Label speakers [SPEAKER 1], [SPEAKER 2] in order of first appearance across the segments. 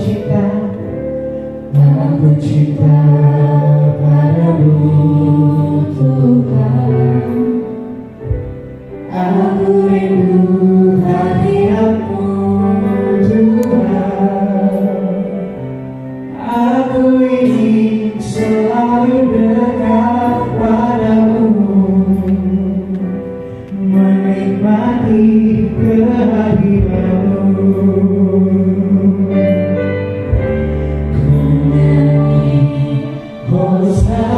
[SPEAKER 1] cinta, aku cinta padamu Tuhan. Aku rindu hadiratmu Tuhan. Aku ingin selalu dekat padamu, menikmati kehadiranmu. Ku nyanyi Hosana,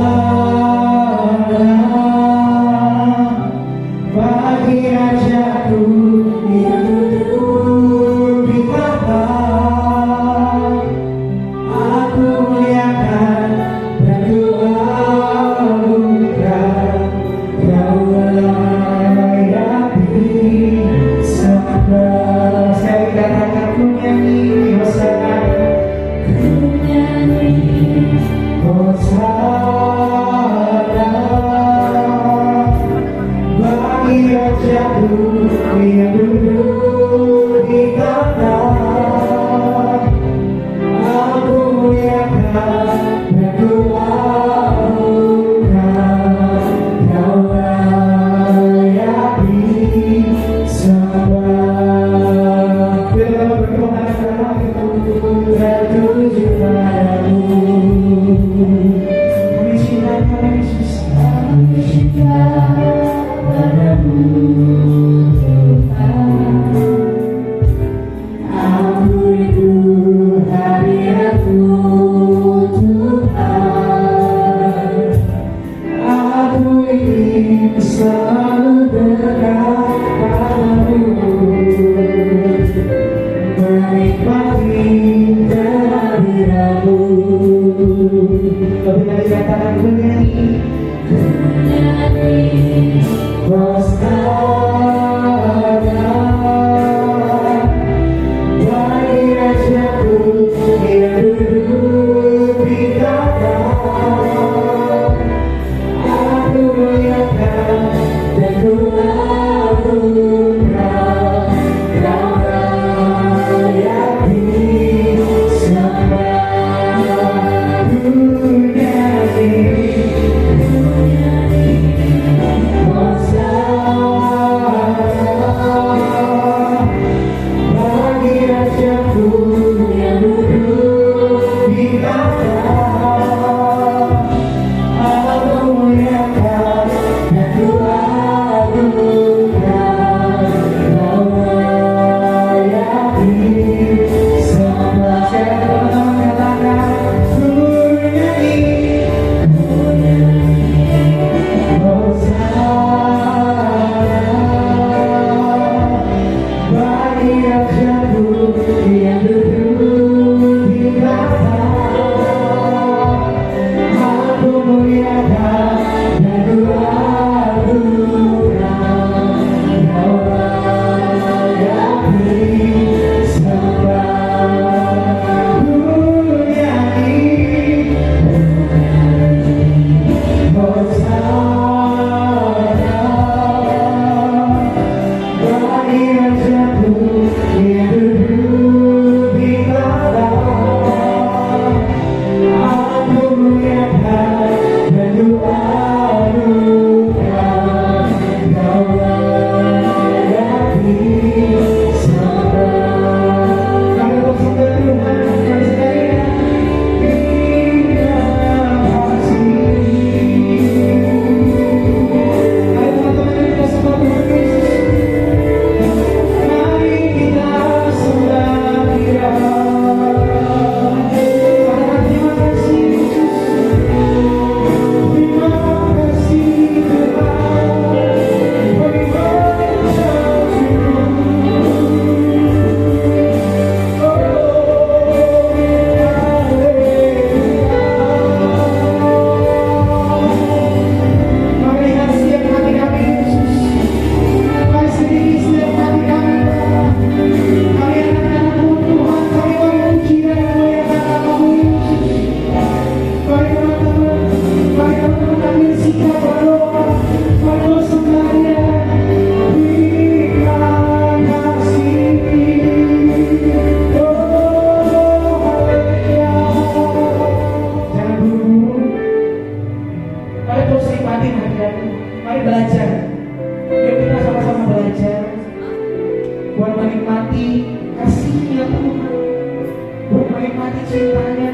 [SPEAKER 2] hati cintanya.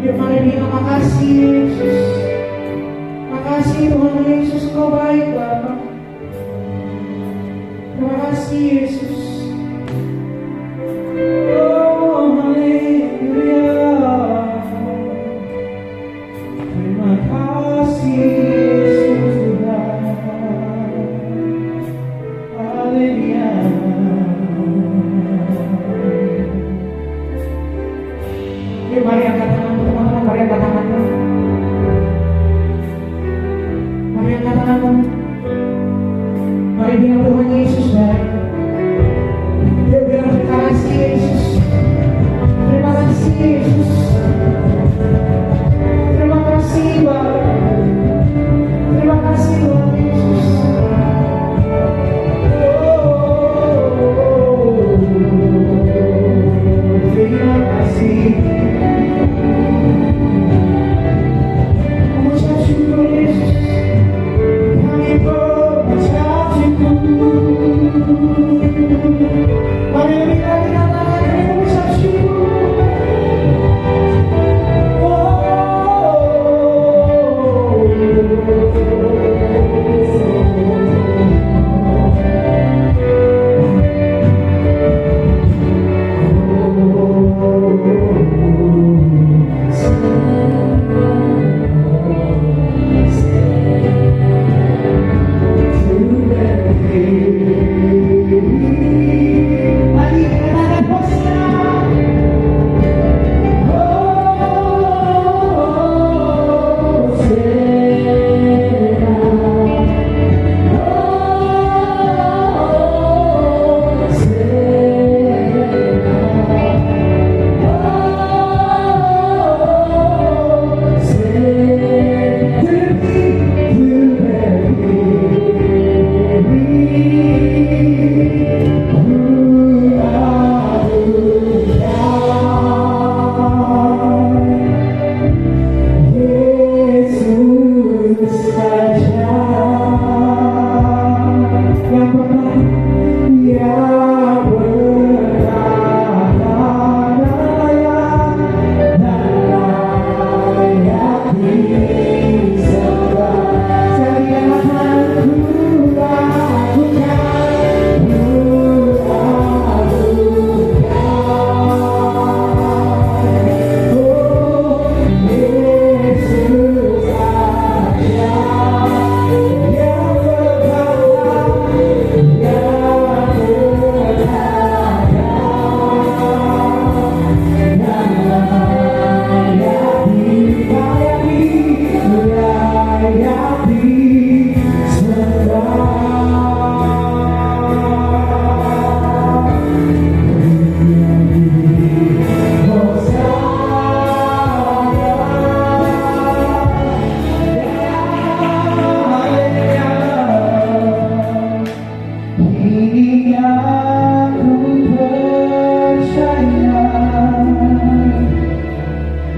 [SPEAKER 2] Firman makasih Yesus. Makasih Tuhan Yesus, Kau baik Bapa. Terima kasih Yesus. Oh haleluya. Terima kasih Yesus Tuhan. Haleluya. Mari angkat tangan teman-teman, mari angkat tangan. Mari angkat tangan. Mari bilang Tuhan Yesus baik. Dia bilang terima kasih Yesus. Terima kasih Yesus. Terima kasih Bapa. Terima kasih Tuhan Yesus. Terima kasih. Mengucap syukur Yesus. Kami mengucap syukur. Mari kita katakan kami mengucap syukur.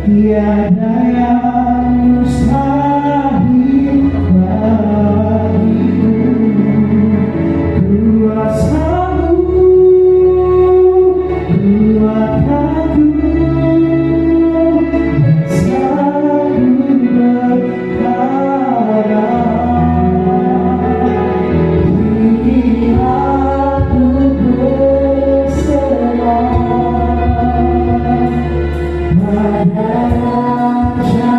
[SPEAKER 2] Tiada yang mustahil bagimu. Kuasamu, kuatanku, selalu berharap. Kini aku berserah pada Raja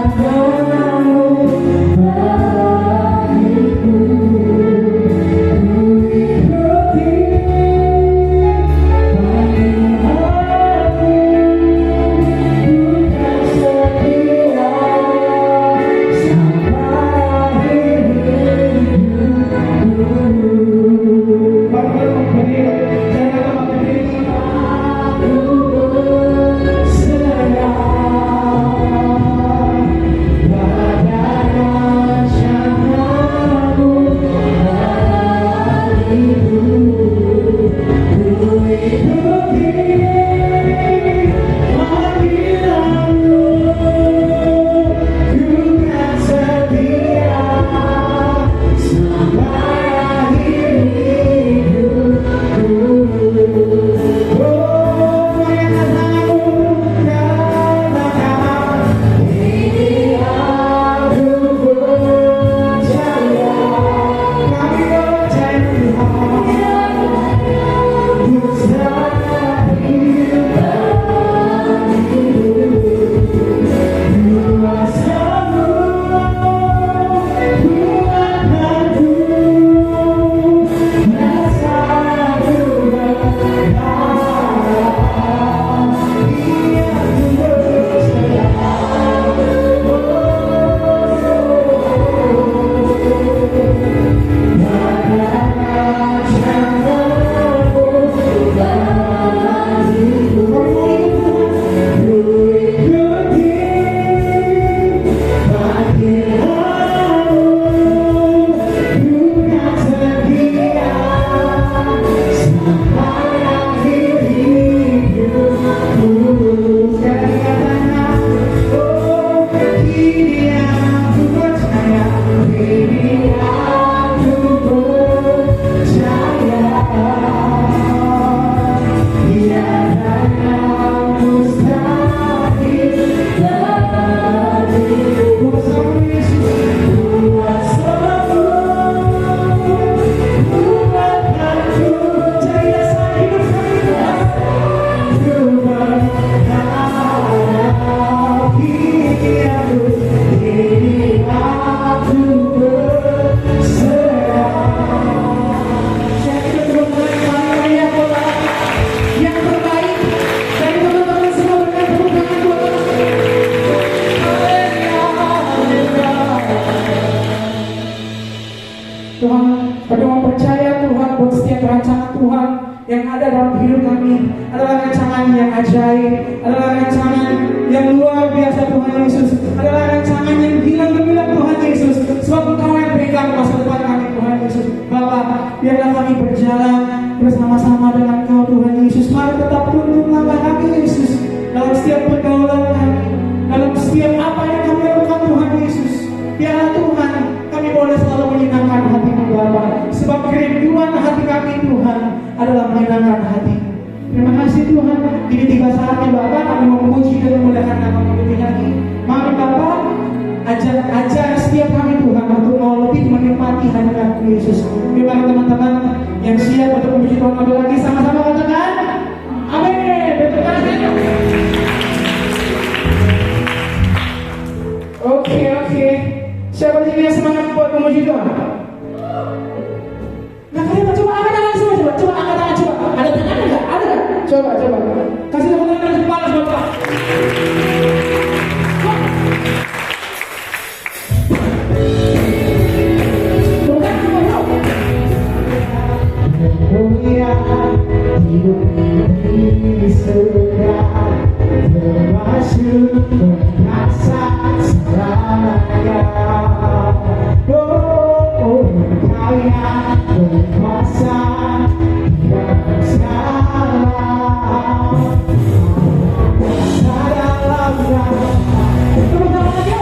[SPEAKER 2] yang ajaib, adalah rancangan yang luar biasa Tuhan Yesus, adalah rancangan yang hilang gemilang Tuhan Yesus, sebab Engkau yang pegang masa depan kami Tuhan Yesus. Bapa, biarlah kami berjalan bersama-sama dengan Kau Tuhan Yesus. Mari tetap tuntun langkah kami Yesus dalam setiap pergaulan kami, dalam setiap apa yang kami lakukan Tuhan Yesus. Biarlah Tuhan kami boleh selalu menyenangkan hati-Mu Bapa, sebab kerinduan hati kami Tuhan adalah menyenangkan hati. Terima kasih Tuhan. Ini tiba saatnya Bapa kami memuji dan memuliakan nama-Mu lebih lagi. Mari Bapa ajar setiap kami Tuhan untuk mau lebih menikmati hadirat Yesus. Biarlah teman-teman yang siap untuk memuji Tuhan lebih lagi sama-sama katakan amin. Oke. Siapa sini yang semangat buat memuji Tuhan? Nah kalian coba angkat tangan semua, coba angkat tangan coba. Ada tangan enggak? Ada enggak? Coba. Kasih tepuk tangan yang panas Bapak.
[SPEAKER 1] Mulia hidup ini sudah termasuk merasa selamanya. Oh, Kau yang berkuasa dan sekarang dalam nama. Tepuk tangan lagi.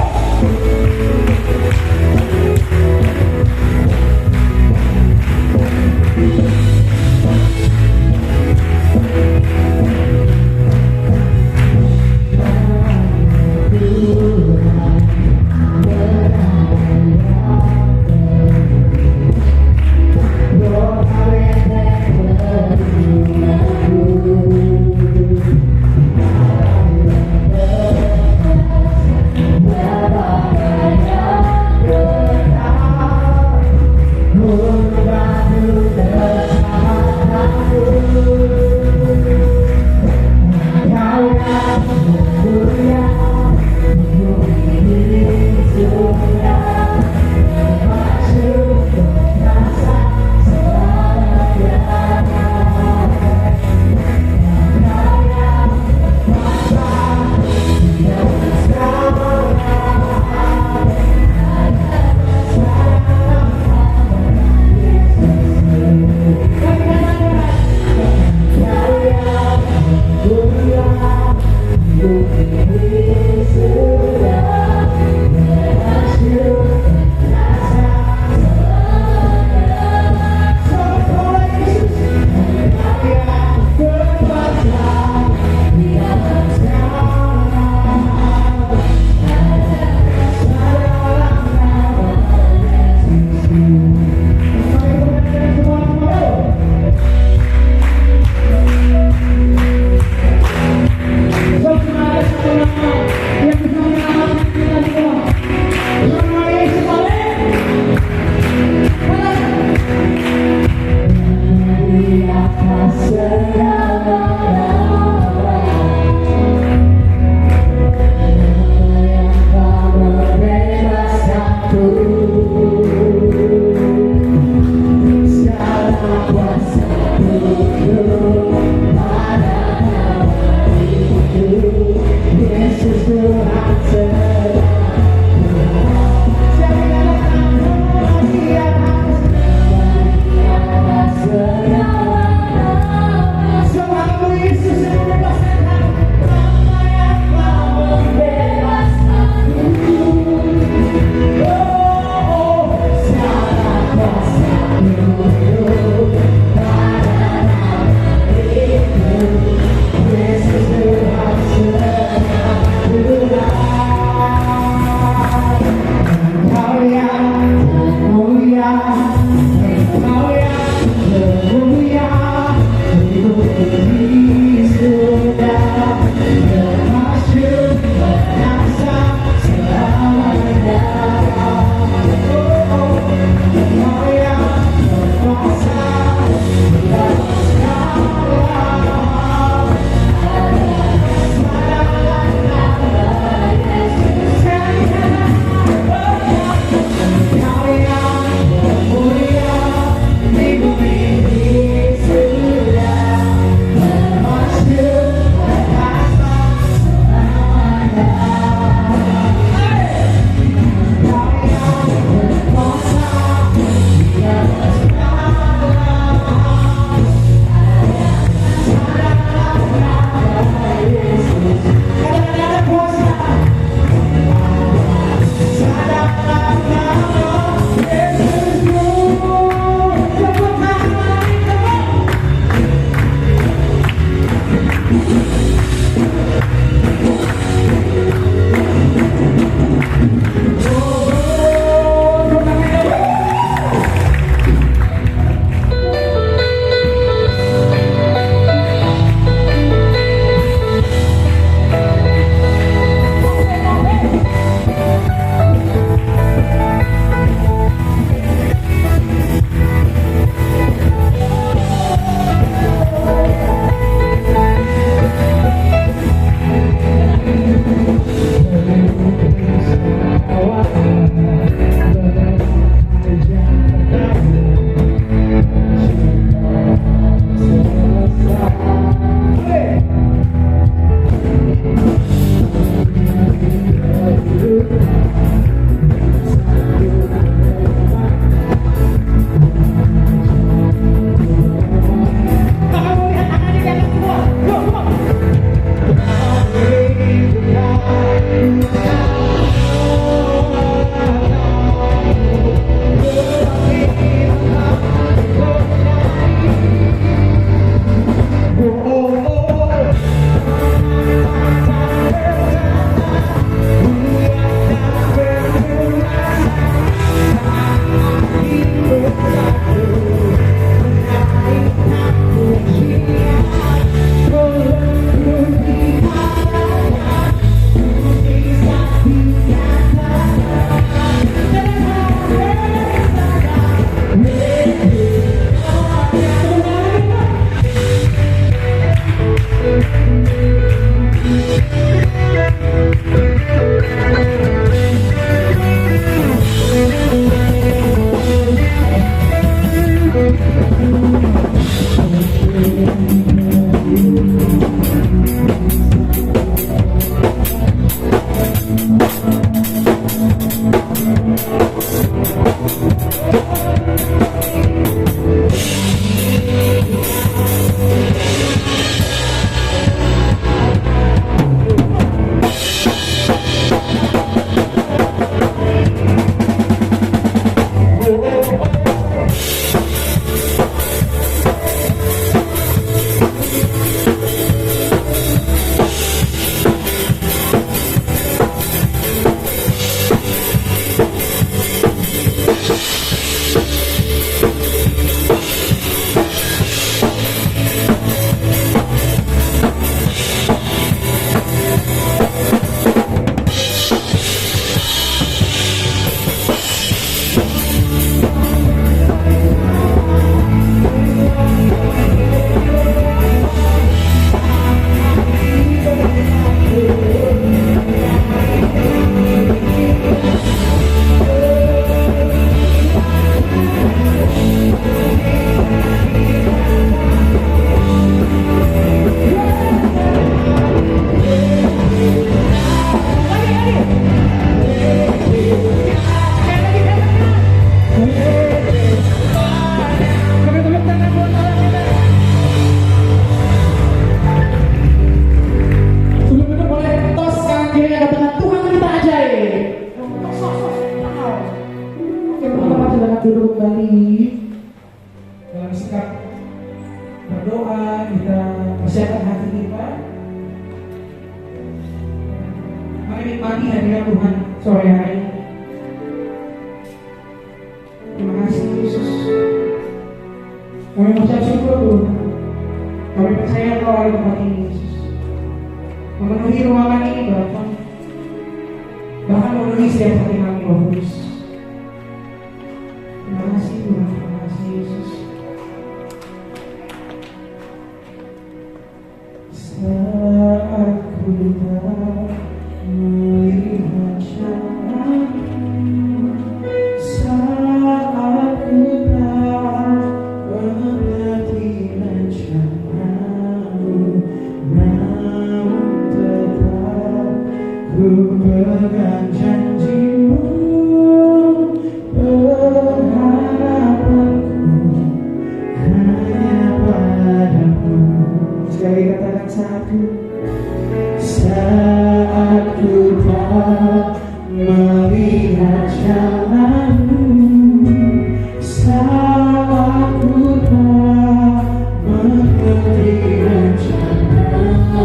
[SPEAKER 2] duduk kembali dalam sikap berdoa, kita persiapkan hati kita. Mari nikmati hadirat Tuhan sore hari. Terima kasih Yesus. Kami mengucap syukur Tuhan. Kami percaya Kau ada tempat ini Yesus, memenuhi ruangan ini Bapa, bahkan memenuhi setiap hati kami Bapak Yesus. Terima kasih Tuhan, terima kasih Yesus. Saat ku tak melihat jalan, saat ku tak mengerti rencanamu, namun tetap ku pegang janjimu. Sekali katakan satu. Saat ku tak melihat jalanmu, saat ku tak mengerti rencanamu,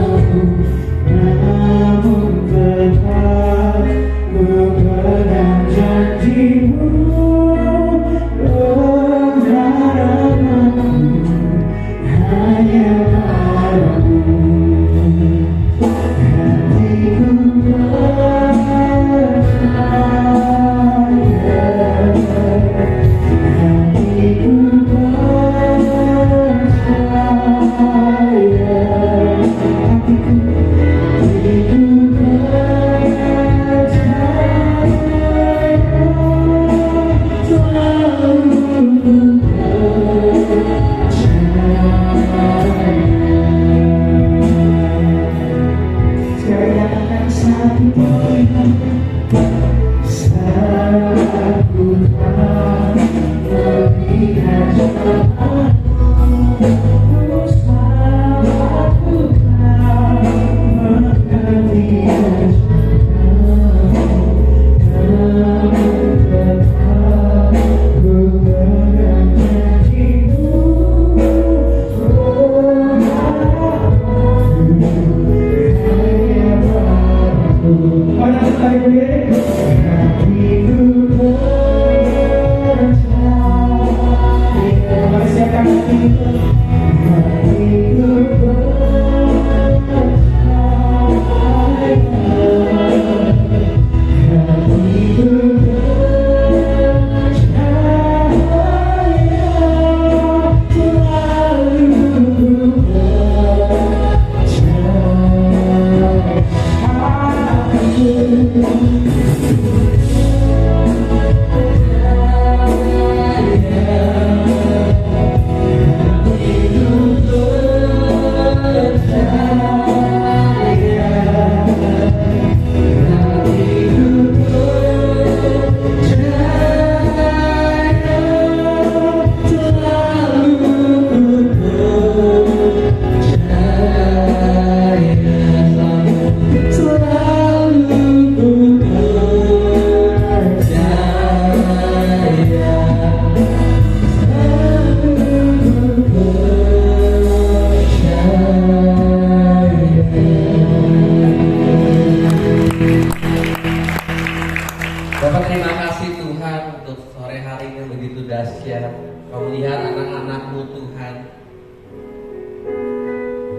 [SPEAKER 3] Bapak, terima kasih Tuhan untuk sore hari yang begitu dahsyat. Kau melihat anak-anak-Mu Tuhan,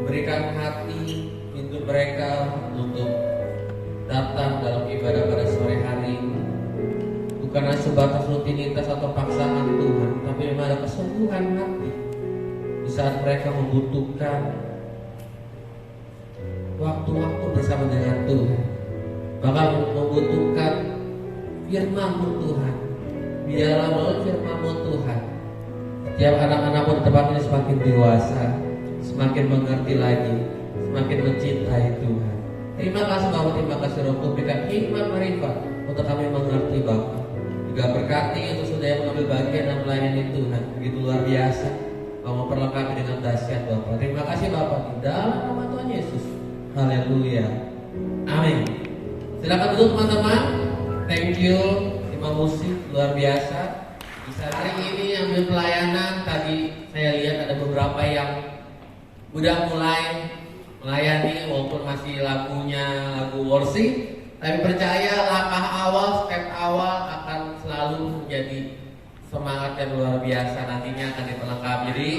[SPEAKER 3] berikan hati hidup mereka untuk datang dalam ibadah pada sore hari ini. Bukanlah sebatas rutinitas atau paksaan Tuhan, tapi memang ada kesungguhan hati di saat mereka membutuhkan waktu-waktu bersama dengan Tuhan, bahkan membutuhkan firman-Mu Tuhan. Biarlah melalui firman-Mu Tuhan, setiap anak-anak-Mu di tempat ini semakin dewasa, semakin mengerti lagi, semakin mencintai Tuhan. Terima kasih Bapak, terima kasih Roh Kudus, berikan hikmat marifat untuk kami mengerti Bapak. Juga berkati untuk saudara yang mengambil bagian dan melayani Tuhan, begitu luar biasa. Kau memperlengkapi dengan dahsyat Bapak. Terima kasih Bapak, di dalam nama Tuhan Yesus. Haleluya. Amin. Silakan duduk teman-teman. Thank you, Imam musik luar biasa. Bisa hari ini ambil pelayanan. Tadi saya lihat ada beberapa yang udah mulai melayani walaupun masih lagunya lagu worship. Tapi percaya langkah awal, step awal akan selalu menjadi semangat yang luar biasa. Nantinya akan diperlengkapi. Jadi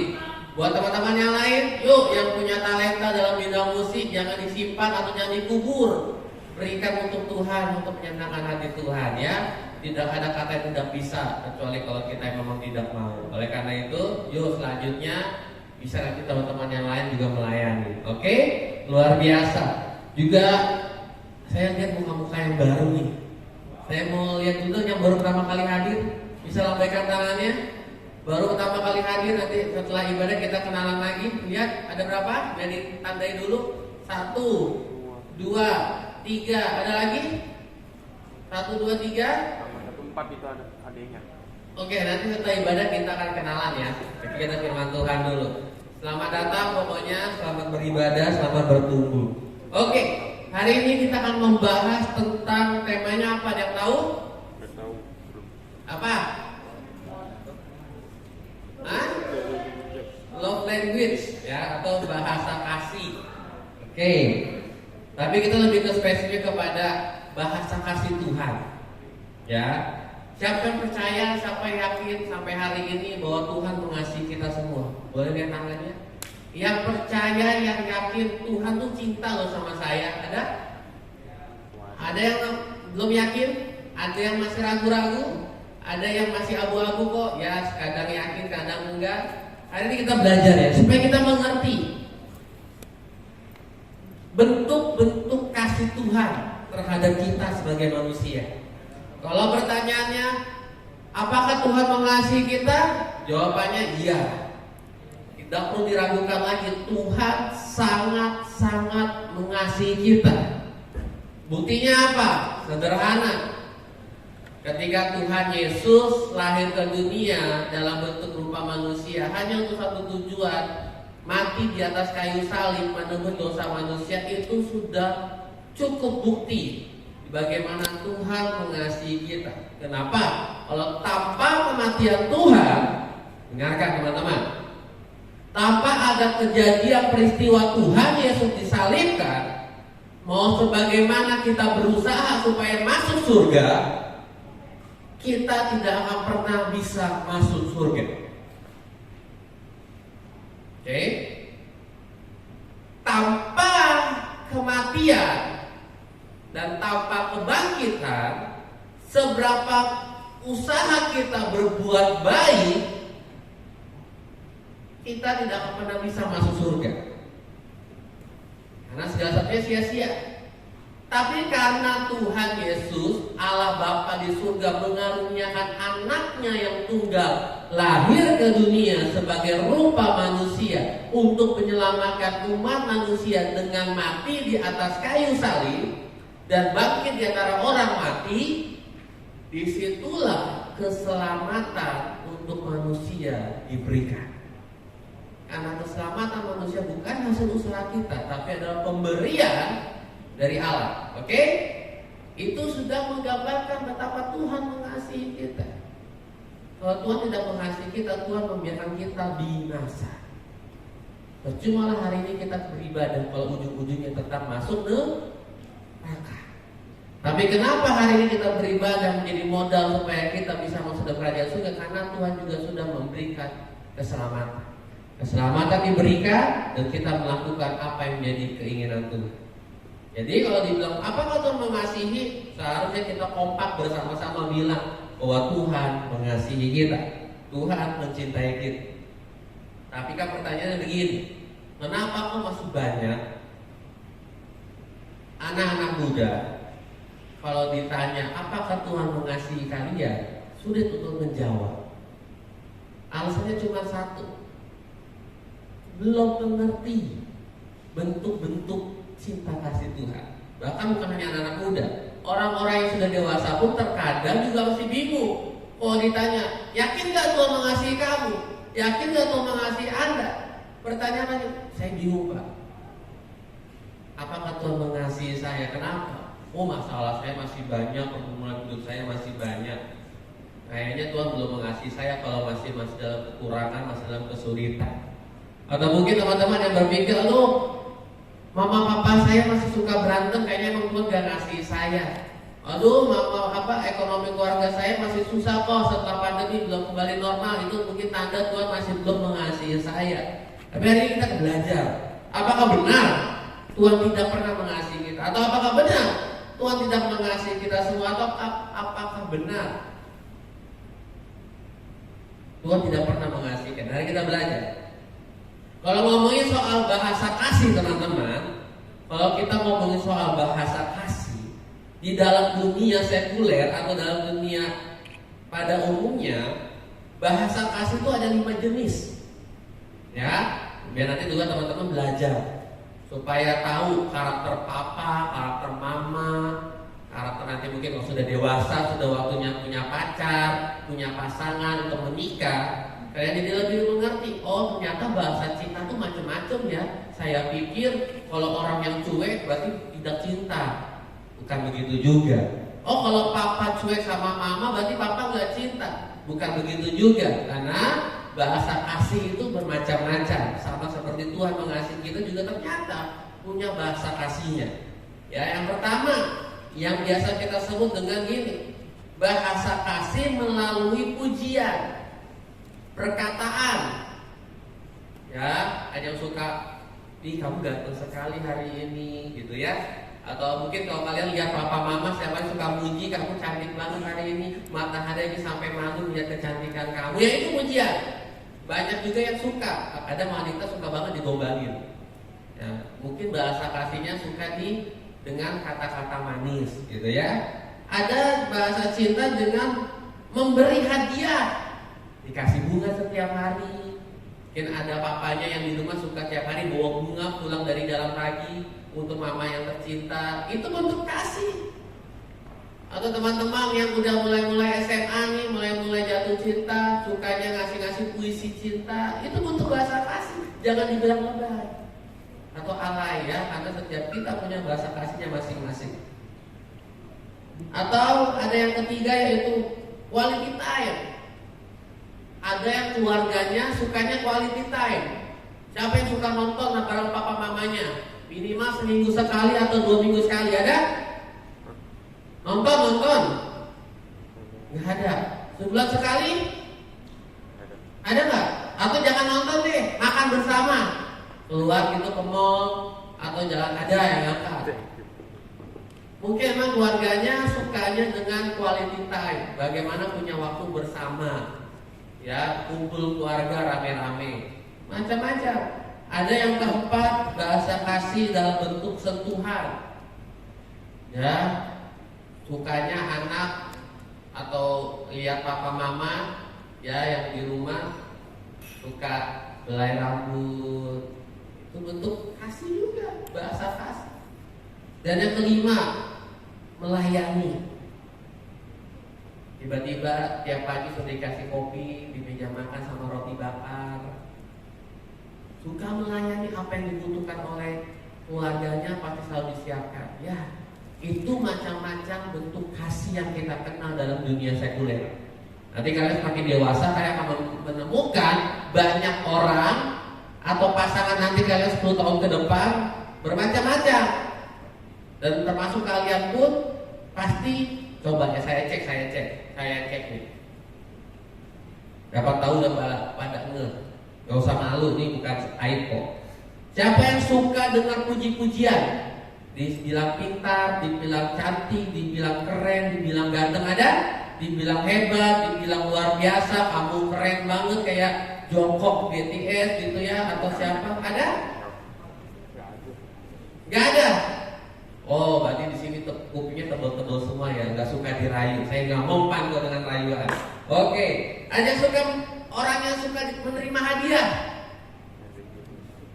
[SPEAKER 3] buat teman-teman yang lain, yuk yang punya talenta dalam bidang musik jangan disimpan atau jangan dikubur. Berikan untuk Tuhan, untuk menyenangkan hati Tuhan ya. Tidak ada kata yang tidak bisa kecuali kalau kita memang tidak mau. Oleh karena itu, yuk selanjutnya bisa nanti teman-teman yang lain juga melayani. Oke? Luar biasa. Juga saya lihat muka-muka yang baru nih. Saya mau lihat dulu yang baru pertama kali hadir. Bisa lambaikan tangannya. Baru pertama kali hadir, nanti setelah ibadah kita kenalan lagi. Lihat ada berapa? Biar ditandai dulu. 1, 2, 3, ada lagi? 1, 2, 3.
[SPEAKER 4] 4 itu ada adanya.
[SPEAKER 3] Oke, nanti setelah ibadah kita akan kenalan ya. Jadi kita firman Tuhan dulu. Selamat datang pokoknya, selamat beribadah, selamat bertumbuh. Oke, hari ini kita akan membahas tentang temanya apa? Ada yang tahu?
[SPEAKER 4] Nggak tahu, belum.
[SPEAKER 3] Apa? Hah? Love language ya, atau bahasa kasih. Oke. Tapi kita lebih ke spesifik kepada bahasa kasih Tuhan. Ya. Siapa yang percaya, siapa yang yakin sampai hari ini bahwa Tuhan mengasihi kita semua? Boleh lihat tangannya? Yang percaya, yang yakin Tuhan tuh cinta loh sama saya. Ada? Ada yang belum yakin? Ada yang masih ragu-ragu? Ada yang masih abu-abu kok? Ya, kadang yakin, kadang enggak. Hari ini kita belajar ya, supaya kita mengerti bentuk-bentuk kasih Tuhan terhadap kita sebagai manusia. Kalau pertanyaannya, apakah Tuhan mengasihi kita? Jawabannya iya. Tidak perlu diragukan lagi, Tuhan sangat-sangat mengasihi kita. Buktinya apa? Sederhana. Ketika Tuhan Yesus lahir ke dunia dalam bentuk rupa manusia, hanya untuk satu tujuan, mati di atas kayu salib menebus dosa manusia, itu sudah cukup bukti bagaimana Tuhan mengasihi kita. Kenapa? Kalau tanpa kematian Tuhan, dengarkan teman-teman, tanpa ada kejadian peristiwa Tuhan Yesus disalibkan, mau sebagaimana kita berusaha supaya masuk surga, kita tidak akan pernah bisa masuk surga. Oke? Tanpa kematian dan tanpa kebangkitan, seberapa usaha kita berbuat baik, kita tidak akan pernah bisa masuk surga. Karena segala sesuatunya sia-sia. Tapi karena Tuhan Yesus, Allah Bapa di surga mengaruniakan anaknya yang tunggal lahir ke dunia sebagai rupa manusia untuk menyelamatkan umat manusia dengan mati di atas kayu salib dan bangkit di antara orang mati, disitulah keselamatan untuk manusia diberikan. Karena keselamatan manusia bukan hasil usaha kita, tapi adalah pemberian dari Allah. Oke? Itu sudah menggambarkan betapa Tuhan mengasihi kita. Kalau Tuhan tidak mengasihi kita, Tuhan membiarkan kita binasa. Percumalah hari ini kita beribadah kalau ujung-ujungnya tetap masuk neraka. Tapi kenapa hari ini kita beribadah menjadi modal supaya kita bisa masuk ke kerajaan surga? Karena Tuhan juga sudah memberikan keselamatan. Keselamatan diberikan dan kita melakukan apa yang menjadi keinginan Tuhan. Jadi kalau dibilang apakah Tuhan mengasihi, seharusnya kita kompak bersama-sama bilang bahwa Tuhan mengasihi kita, Tuhan mencintai kita. Tapi kan pertanyaannya begini, kenapa kok masih banyak anak-anak muda kalau ditanya apakah Tuhan mengasihi kalian, sulit untuk menjawab. Alasannya cuma satu, belum mengerti bentuk-bentuk cinta kasih Tuhan. Bahkan bukan hanya anak-anak muda, orang-orang yang sudah dewasa pun terkadang juga masih bingung. Kalau ditanya, yakin gak Tuhan mengasihi kamu? Yakin gak Tuhan mengasihi Anda? Pertanyaannya, saya bingung Pak. Apakah Tuhan mengasihi saya? Kenapa? Oh, masalah saya masih banyak, pergumulan hidup saya masih banyak. Kayaknya Tuhan belum mengasihi saya kalau masih dalam kekurangan, masih dalam kesulitan. Atau mungkin teman-teman yang berpikir, aduh, mama papa saya masih suka berantem, kayaknya emang Tuhan gak ngasih saya. Aduh, ekonomi keluarga saya masih susah kok, setelah pandemi belum kembali normal, itu mungkin tanda Tuhan masih belum mengasihi saya. Tapi hari ini kita belajar, apakah benar Tuhan tidak pernah mengasihi kita? Atau apakah benar Tuhan tidak mengasihi kita semua? Atau apakah benar Tuhan tidak pernah mengasihi kita? Hari kita belajar. Kalau ngomongin soal bahasa kasih teman-teman, kalau kita ngomongin soal bahasa kasih di dalam dunia sekuler atau dalam dunia pada umumnya, bahasa kasih itu ada 5 jenis. Ya, biar nanti juga teman-teman belajar supaya tahu karakter papa, karakter mama, karakter nanti mungkin kalau sudah dewasa, sudah waktunya punya pacar, punya pasangan untuk menikah. Kalian jadi lebih mengerti, oh ternyata bahasa cinta itu macam-macam ya. Saya pikir kalau orang yang cuek berarti tidak cinta. Bukan begitu juga. Oh kalau papa cuek sama mama berarti papa gak cinta. Bukan begitu juga. Karena bahasa kasih itu bermacam-macam. Sama seperti Tuhan mengasihi kita juga ternyata punya bahasa kasihnya. Ya, yang pertama yang biasa kita sebut dengan gini, bahasa kasih melalui pujian, perkataan. Ya, ada yang suka, ih kamu ganteng sekali hari ini, gitu ya. Atau mungkin kalau kalian lihat papa mama, siapa yang suka muji, kamu cantik banget hari ini, matahari ini sampai malu lihat kecantikan kamu. Ya itu pujian. Banyak juga yang suka, ada wanita suka banget digombalin. Ya, mungkin bahasa kasihnya suka dengan kata-kata manis, gitu ya. Ada bahasa cinta dengan memberi hadiah. Dikasih bunga setiap hari. Mungkin ada papanya yang di rumah suka tiap hari bawa bunga pulang dari jalan pagi untuk mama yang tercinta. Itu bentuk kasih. Atau teman-teman yang udah mulai SMA nih, mulai jatuh cinta, sukanya ngasih puisi cinta, itu bentuk bahasa kasih. Jangan dibilang lebay atau alay ya, karena setiap kita punya bahasa kasihnya masing-masing. Atau ada yang ketiga yaitu quality time. Ada yang keluarganya sukanya quality time. Siapa yang suka nonton bareng papa mamanya? Minimal seminggu sekali atau 2 minggu sekali, ada? Nonton? Nggak ada. Sebulan sekali? Ada nggak? Atau jangan nonton deh, makan bersama. Keluar gitu ke mall atau jalan, ada yang angkat. Mungkin emang keluarganya sukanya dengan quality time. Bagaimana punya waktu bersama. Ya, kumpul keluarga rame-rame, macam-macam. Ada yang keempat, bahasa kasih dalam bentuk sentuhan. Ya, sukanya anak atau lihat papa mama ya yang di rumah suka belai rambut, itu bentuk kasih juga, bahasa kasih. Dan yang kelima, melayani. Tiba-tiba tiap pagi sudah dikasih kopi di meja makan sama roti bakar. Suka melayani, apa yang dibutuhkan oleh keluarganya pasti selalu disiapkan. Ya, itu macam-macam bentuk kasih yang kita kenal dalam dunia sekuler. Nanti kalian semakin dewasa, kalian akan menemukan banyak orang atau pasangan nanti kalian 10 tahun ke depan bermacam-macam. Dan termasuk kalian pun pasti coba ya saya cek nih. Dapat tahu udah pada gak usah malu, nih bukan aib kok. Siapa yang suka dengar puji-pujian? Dibilang pintar, dibilang cantik, dibilang keren, dibilang ganteng ada? Dibilang hebat, dibilang luar biasa, kamu keren banget kayak Jongkok BTS gitu ya, atau siapa? Ada? Gak ada. Oh, berarti di sini kupingnya tebal-tebal semua ya, nggak suka dirayu. Saya nggak mempan kok dengan rayuan. Oke, ada suka orang yang suka menerima hadiah.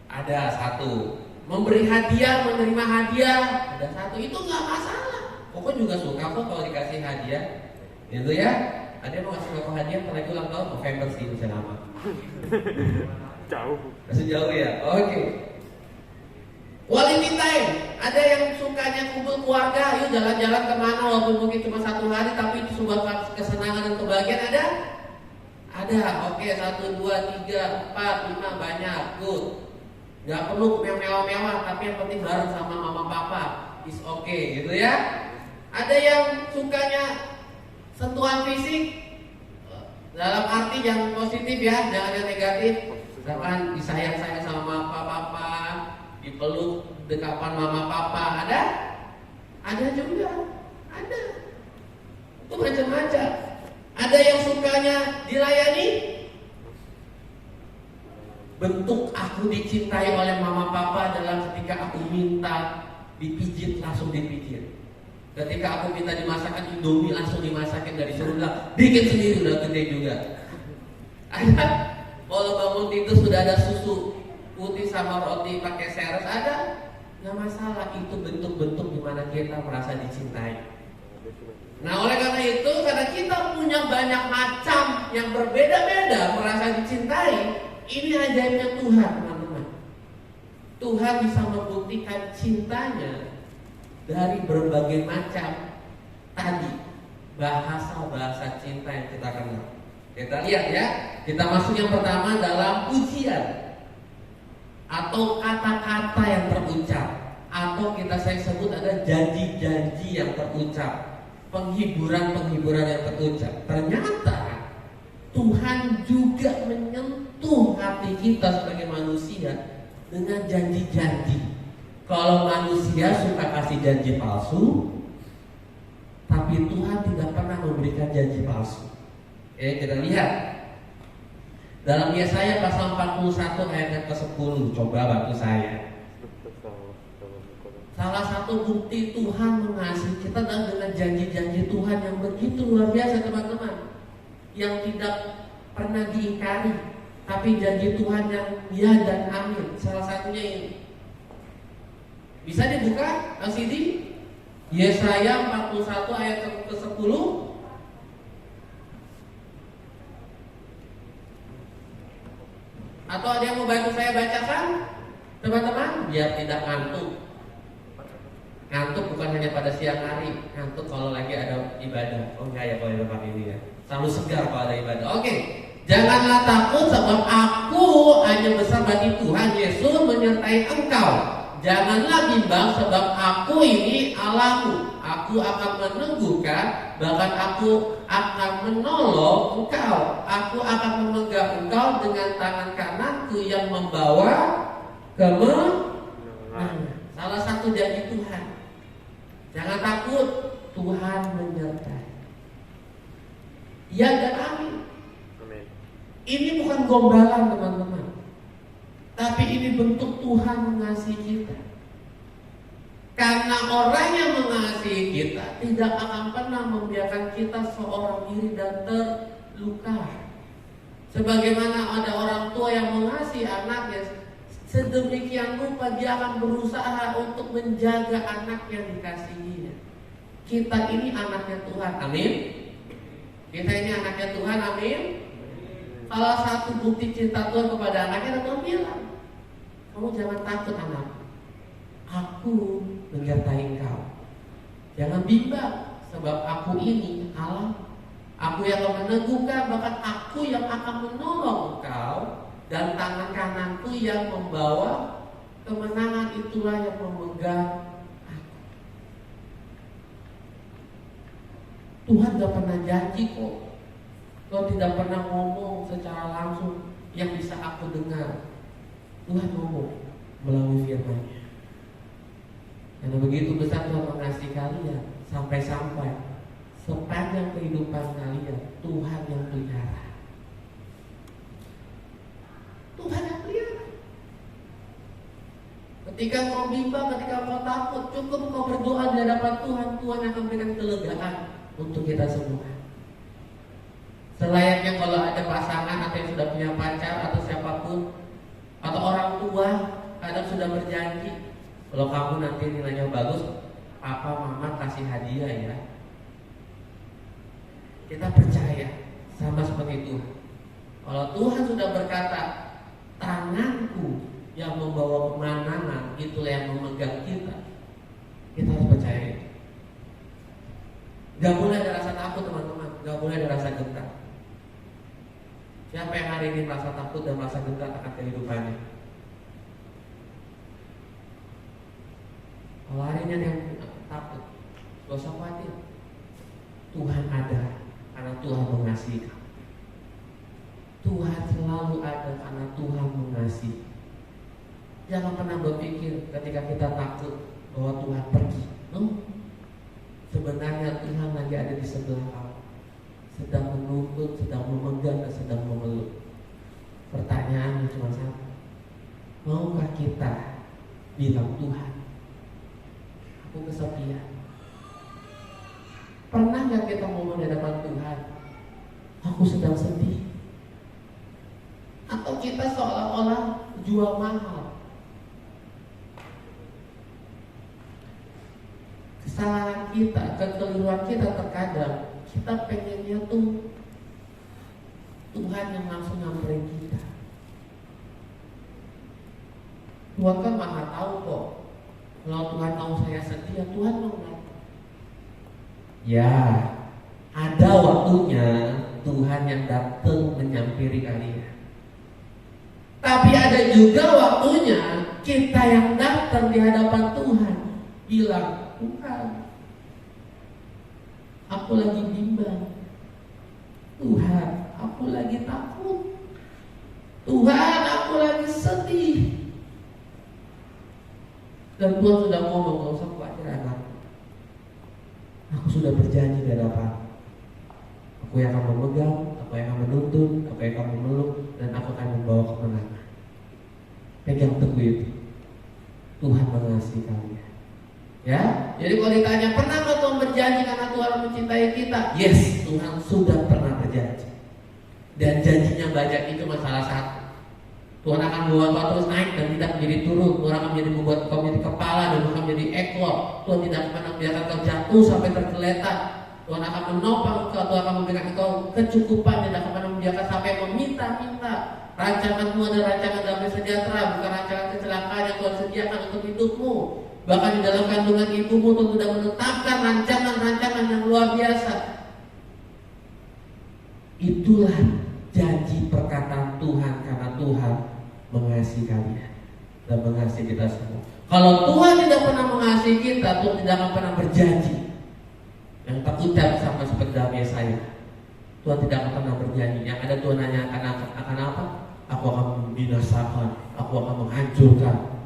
[SPEAKER 3] Ada satu, memberi hadiah, menerima hadiah. Ada satu, itu nggak masalah. Pokoknya juga suka kok kalau dikasih hadiah, gitu ya. Ada yang mau ngasih aku hadiah, apalagi ulang tahun November sih masih lama.
[SPEAKER 4] Jauh.
[SPEAKER 3] Masih jauh ya. Oke. Quality time. Ada yang sukanya kumpul keluarga, yuk jalan-jalan kemana walaupun mungkin cuma 1 hari, tapi itu sebuah kesenangan dan kebahagiaan. Ada? Ada. Oke, 1, 2, 3, 4, 5 banyak. Good. Gak perlu yang mewah-mewah, tapi yang penting bareng sama mama papa. Is okay, gitu ya. Ada yang sukanya sentuhan fisik dalam arti yang positif ya, jangan yang negatif. Misalkan disayang-sayang sama papa, dipeluk dekapan mama papa, ada? Ada juga, ada. Itu macam-macam. Ada yang sukanya dilayani. Bentuk aku dicintai oleh mama papa adalah ketika aku minta dipijit, langsung dipijit. Ketika aku minta dimasakan Indomie, langsung dimasakin dari surga. Bikin sendiri udah gede juga. Ada? Kalau bangun tidur sudah ada susu putih sama roti pakai seres, ada? Nggak masalah, itu bentuk-bentuk dimana kita merasa dicintai. Nah oleh karena itu, karena kita punya banyak macam yang berbeda-beda merasa dicintai, ini ajaibnya Tuhan, teman-teman. Tuhan bisa membuktikan cintanya dari berbagai macam tadi bahasa-bahasa cinta yang kita kenal. Kita lihat ya, kita masuk yang pertama dalam pujian atau kata-kata yang terucap, atau saya sebut ada janji-janji yang terucap, penghiburan-penghiburan yang terucap. Ternyata Tuhan juga menyentuh hati kita sebagai manusia dengan janji-janji. Kalau manusia suka kasih janji palsu, tapi Tuhan tidak pernah memberikan janji palsu. Kita lihat dalam Yesaya pasal 41 ayat yang ke-10. Coba bantu saya. Salah satu bukti Tuhan mengasihi kita adalah dengan janji-janji Tuhan yang begitu luar biasa, teman-teman, yang tidak pernah diingkari, tapi janji Tuhan yang ya dan amin. Salah satunya ini. Bisa dibuka LCD? Yesaya 41 ayat ke-10. Atau ada yang mau bantu saya bacakan? Teman-teman, biar tidak ngantuk. Ngantuk bukan hanya pada siang hari, ngantuk kalau lagi ada ibadah. Oh enggak ya kalau di tempat ini ya. Selalu segar kalau ada ibadah. Oke. Janganlah takut sebab aku hanya besar bagi Tuhan Yesus menyertai engkau. Janganlah bimbang sebab aku ini Allahmu. Aku akan meneguhkan, bahkan aku akan menolong engkau. Aku akan memegang engkau dengan tangan kananku yang membawa kemenangan. Salah satu janji Tuhan. Jangan takut, Tuhan menyertai. Ya dan amin. Ini bukan gombalan, teman-teman, tapi ini bentuk Tuhan mengasihi kita. Karena orang yang mengasihi mengasihi kita tidak akan pernah membiarkan kita seorang diri dan terluka. Sebagaimana ada orang tua yang mengasihi anaknya, sedemikian rupa dia akan berusaha untuk menjaga anak yang dikasihinya. Kita ini anaknya Tuhan, amin. Kita ini anaknya Tuhan, amin. Salah satu bukti cinta Tuhan kepada anaknya, Tuhan bilang, kamu jangan takut anak, aku menyertai engkau. Jangan bimbang, sebab aku ini Allah. Aku yang akan meneguhkan, bahkan aku yang akan menolong engkau, dan tangan kananku yang membawa kemenangan, itulah yang memegang aku. Tuhan gak pernah janji kok. Tuhan tidak pernah ngomong secara langsung yang bisa aku dengar. Tuhan ngomong melalui firman-Nya. Karena begitu besar Tuhan mengasihi kalian, sampai-sampai sepanjang kehidupan kalian Tuhan yang pelihara. Tuhan yang pelihara. Ketika kau bimbang, ketika kau takut, cukup kau berdoa di hadapan Tuhan. Tuhan akan memberikan kelegaan untuk kita semua. Selayaknya kalau ada pasangan atau yang sudah punya pacar atau siapapun, atau orang tua kadang sudah berjanji, kalau kamu nanti nilainya bagus, papa mama kasih hadiah ya. Kita percaya sama seperti itu. Kalau Tuhan sudah berkata, tanganku yang membawa kemenangan, itulah yang memegang kita. Kita harus percaya itu. Gak boleh ada rasa takut teman-teman, gak boleh ada rasa gentar. Siapa yang hari ini merasa takut dan merasa gentar akan kehidupannya? Kalau hari ini ada yang takut, gak usah khawatir. Tuhan ada karena Tuhan mengasihi kamu. Tuhan selalu ada karena Tuhan mengasihi. Jangan pernah berpikir ketika kita takut bahwa Tuhan pergi. Sebenarnya Tuhan lagi ada di sebelah kamu, sedang menuntut, sedang memegang, dan sedang memeluk. Pertanyaannya cuma satu, maukah kita bilang, Tuhan, aku kesepian? Pernah gak kita ngomong di hadapan Tuhan, aku sedang sedih? Atau kita seolah-olah jual mahal? Kesalahan kita, kekeliruan kita terkadang, kita pengennya tuh Tuhan yang langsung nyamperin kita. Tuhan kan maha tahu kok. Kalau Tuhan tahu saya sedih, ya Tuhan mau datang. Ya, ada waktunya Tuhan yang datang menyampiri kalian. Tapi ada juga waktunya kita yang datang di hadapan Tuhan, bilang, Tuhan, aku lagi bimbang. Tuhan, aku lagi takut. Tuhan, aku lagi sedih. Dan Tuhan sudah ngomong, gak usah khawatir anak. Aku sudah berjanji di hadapan. Aku yang akan memegang, aku yang akan menuntun, aku yang akan memeluk, dan aku akan membawa kemenangan. Pegang teguh itu. Tuhan mengasihi kalian. Ya, jadi kalau ditanya pernah nggak Tuhan berjanji karena Tuhan mencintai kita? Yes, Tuhan sudah pernah berjanji. Dan janjinya banyak, itu cuma salah satu. Tuhan akan membawa kau terus naik dan tidak menjadi turun. Tuhan akan membuat kau menjadi kepala dan bukan menjadi ekor. Tuhan tidak akan membiarkan kau jatuh sampai tergeletak. Tuhan akan menopang kau. Tuhan akan memberikan kau kecukupan. Tidak akan membiarkan sampai meminta-minta. Rancanganmu adalah rancangan damai sejahtera, bukan rancangan kecelakaan yang Tuhan sediakan untuk hidupmu. Bahkan di dalam kandungan ibumu Tuhan sudah menetapkan rancangan-rancangan yang luar biasa. Itulah janji perkataan Tuhan, karena Tuhan mengasihi kalian dan mengasihi kita semua. Kalau Tuhan tidak pernah mengasihi kita, Tuhan tidak akan pernah berjanji yang terucap sama seperti dalam Yesaya. Tuhan tidak akan pernah berjanji. Yang ada Tuhan hanya akan apa? Aku akan membinasakan, aku akan menghancurkan.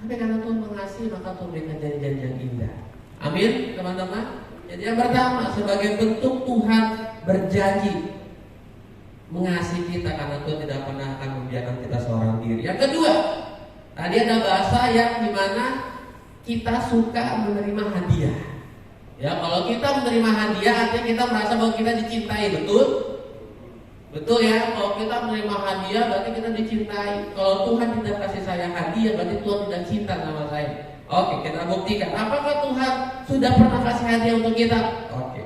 [SPEAKER 3] Tapi karena Tuhan mengasihi, maka Tuhan berikan janji-janji yang indah. Amin, teman-teman. Jadi yang pertama, sebagai bentuk Tuhan berjanji mengasihi kita, karena Tuhan tidak pernah akan membiarkan kita seorang diri. Yang kedua, tadi ada bahasa yang dimana kita suka menerima hadiah. Ya, kalau kita menerima hadiah artinya kita merasa bahwa kita dicintai, betul? Betul ya, kalau kita menerima hadiah berarti kita dicintai. Kalau Tuhan tidak kasih saya hadiah berarti Tuhan tidak cinta sama saya. Oke, kita buktikan. Apakah Tuhan sudah pernah kasih hadiah untuk kita? Oke.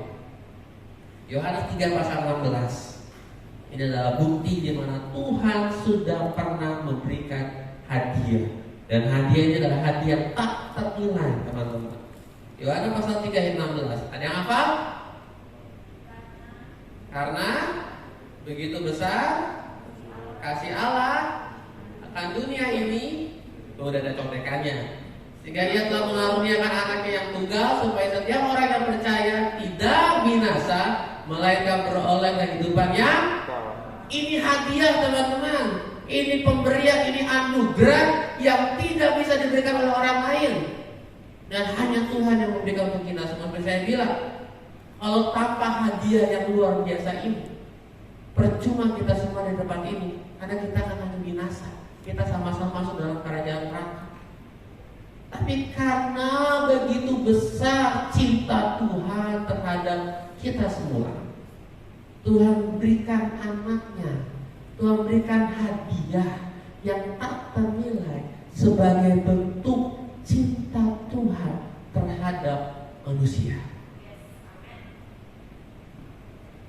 [SPEAKER 3] Yohanes 3 pasal 16. Ini adalah bukti di mana Tuhan sudah pernah memberikan hadiah. Dan hadiah ini adalah hadiah tak ternilai, teman-teman. Yohanes pasal 3 ayat 16. Ada yang apa? Karena begitu besar kasih Allah akan dunia ini, udah ada contekannya. Sehingga Ia telah mengaruniakan anaknya yang tunggal supaya setiap orang yang percaya tidak binasa, melainkan beroleh kehidupan yang. Ini hadiah, teman-teman. Ini pemberian, ini anugerah yang tidak bisa diberikan oleh orang lain. Dan hanya Tuhan yang memberikan untuk kita. Seperti saya bilang, kalau tanpa hadiah yang luar biasa ini, percuma kita semua di tempat ini, karena kita akan hanya binasa. Kita sama-sama masuk dalam kerajaan neraka. Tapi karena begitu besar cinta Tuhan terhadap kita semua, Tuhan berikan anaknya, Tuhan berikan hadiah yang tak ternilai sebagai bentuk cinta Tuhan terhadap manusia.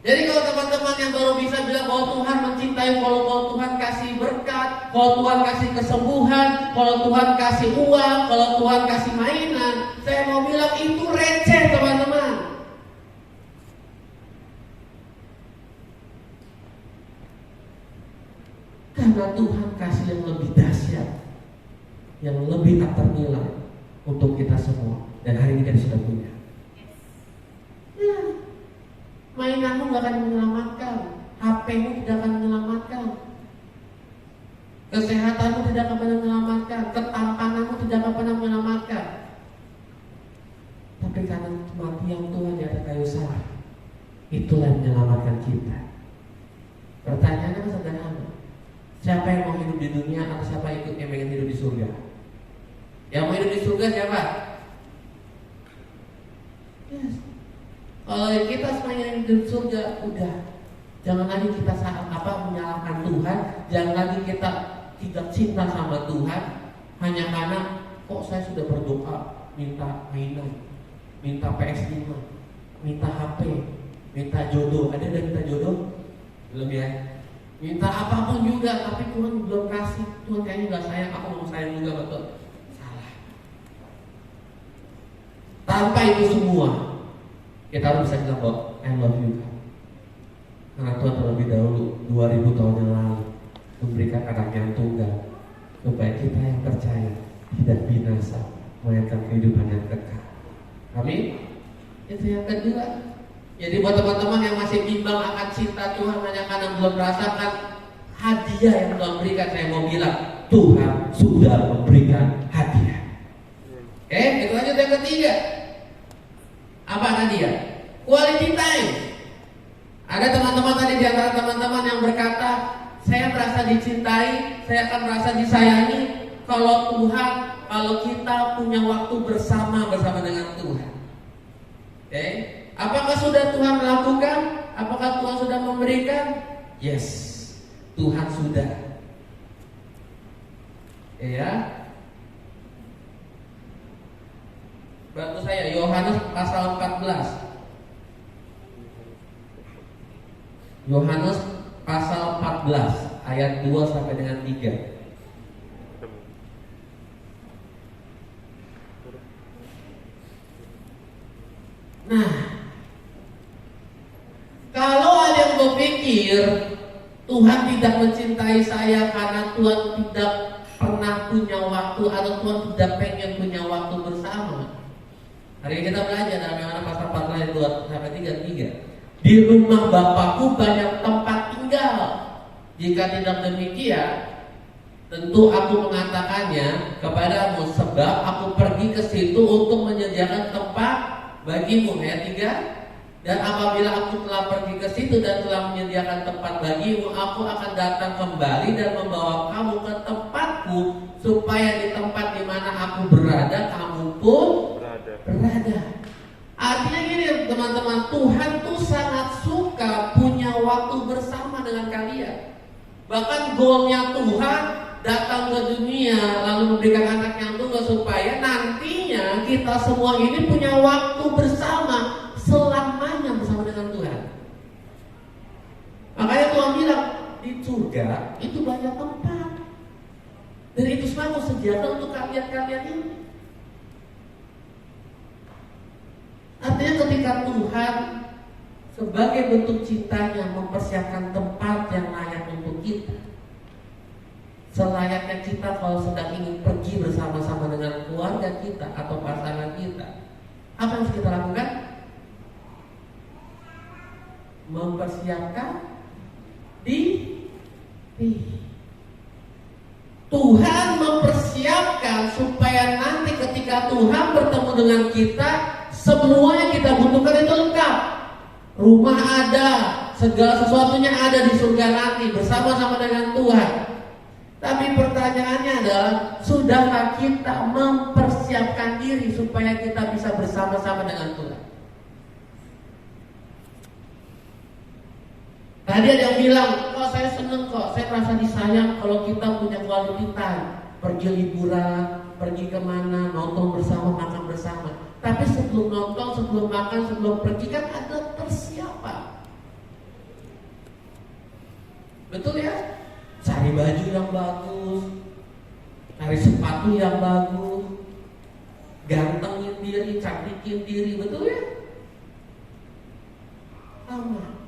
[SPEAKER 3] Jadi kalau teman-teman yang baru bisa bilang bahwa Tuhan mencintai, kalau Tuhan kasih berkat, kalau Tuhan kasih kesembuhan, kalau Tuhan kasih uang, kalau Tuhan kasih mainan, saya mau bilang itu receh, teman-teman. Karena Tuhan kasih yang lebih dahsyat, yang lebih tak ternilai untuk kita semua. Dan hari ini kita sudah punya. Ya. Mainanmu gak akan menyelamatkan, HP-mu tidak akan menyelamatkan, kesehatanmu tidak akan pernah menyelamatkan, ketampananmu tidak akan pernah menyelamatkan. Tapi karena kematian Tuhan di atas kayu salib, itulah yang menyelamatkan kita. Pertanyaannya sederhana, siapa yang mau hidup di dunia atau siapa yang ingin hidup di surga? Yang mau hidup di surga siapa? Yes. Kalau kita semuanya hidup di surga, udah. Jangan lagi kita menyalahkan Tuhan. Jangan lagi kita tidak cinta sama Tuhan hanya karena kok saya sudah berdoa minta mainan, minta PS5, minta HP, minta jodoh. Ada yang minta jodoh? Belum ya? Minta apapun juga, tapi Tuhan belum kasih. Tuhan kayaknya gak sayang, aku mau sayang juga, betul? Salah. Tanpa itu semua, kita harus bisa bilang bahwa I love you. Karena Tuhan terlebih dahulu 2000 tahun yang lalu memberikan anak yang tunggal supaya kita yang percaya tidak binasa, melainkan kehidupan yang kekal. Amin. Itu yang kedua. Jadi buat teman-teman yang masih bimbang akan cinta Tuhan hanya karena belum merasakan hadiah yang Tuhan berikan, saya mau bilang Tuhan sudah memberikan hadiah. Itu lanjut yang ketiga. Apa hadiah? Quality time. Ada teman-teman tadi di antara teman-teman yang berkata, saya merasa dicintai, saya akan merasa disayangi kalau kita punya waktu bersama dengan Tuhan. Apakah sudah Tuhan melakukan? Apakah Tuhan sudah memberikan? Yes, Tuhan sudah. Ya. Bantu saya, Yohanes pasal 14. Yohanes pasal 14 ayat 2 sampai dengan 3. Nah, kalau ada yang berpikir Tuhan tidak mencintai saya karena Tuhan tidak pernah punya waktu atau Tuhan tidak pengen punya waktu bersama. Hari ini kita belajar dalam Yohanes pasal 14 ayat 2 sampai 3. Di rumah Bapakku banyak tempat tinggal. Jika tidak demikian, tentu aku mengatakannya kepadamu, sebab aku pergi ke situ untuk menyediakan tempat bagimu. Ayat 3. Dan apabila aku telah pergi ke situ dan telah menyediakan tempat bagimu, aku akan datang kembali dan membawa kamu ke tempatku, supaya di tempat di mana aku berada, kamu pun berada. Artinya pikir teman-teman, Tuhan tuh sangat suka punya waktu bersama dengan kalian. Bahkan goalnya Tuhan datang ke dunia lalu memberikan anak yang tunggal supaya nantinya kita semua ini punya waktu bersama selamanya bersama dengan Tuhan. Makanya Tuhan bilang di surga itu banyak tempat dan itu semua aku sediakan untuk kalian-kalian ini. Artinya ketika Tuhan sebagai bentuk cintanya mempersiapkan tempat yang layak untuk kita, selayaknya kita kalau sedang ingin pergi bersama-sama dengan keluarga kita atau pasangan kita, apa yang harus kita lakukan? Mempersiapkan diri. Tuhan mempersiapkan supaya nanti ketika Tuhan bertemu dengan kita, semua yang kita butuhkan itu lengkap. Rumah ada, segala sesuatunya ada di surga nanti bersama-sama dengan Tuhan. Tapi pertanyaannya adalah, sudahkah kita mempersiapkan diri supaya kita bisa bersama-sama dengan Tuhan? Tadi ada yang bilang, kok saya seneng kok, saya merasa disayang kalau kita punya quality time. Pergi liburan, pergi kemana, nonton bersama, makan bersama. Tapi sebelum nonton, sebelum makan, sebelum pergi kan ada persiapan. Betul ya? Cari baju yang bagus, cari sepatu yang bagus, gantengin diri, cantikin diri, betul ya? Sama.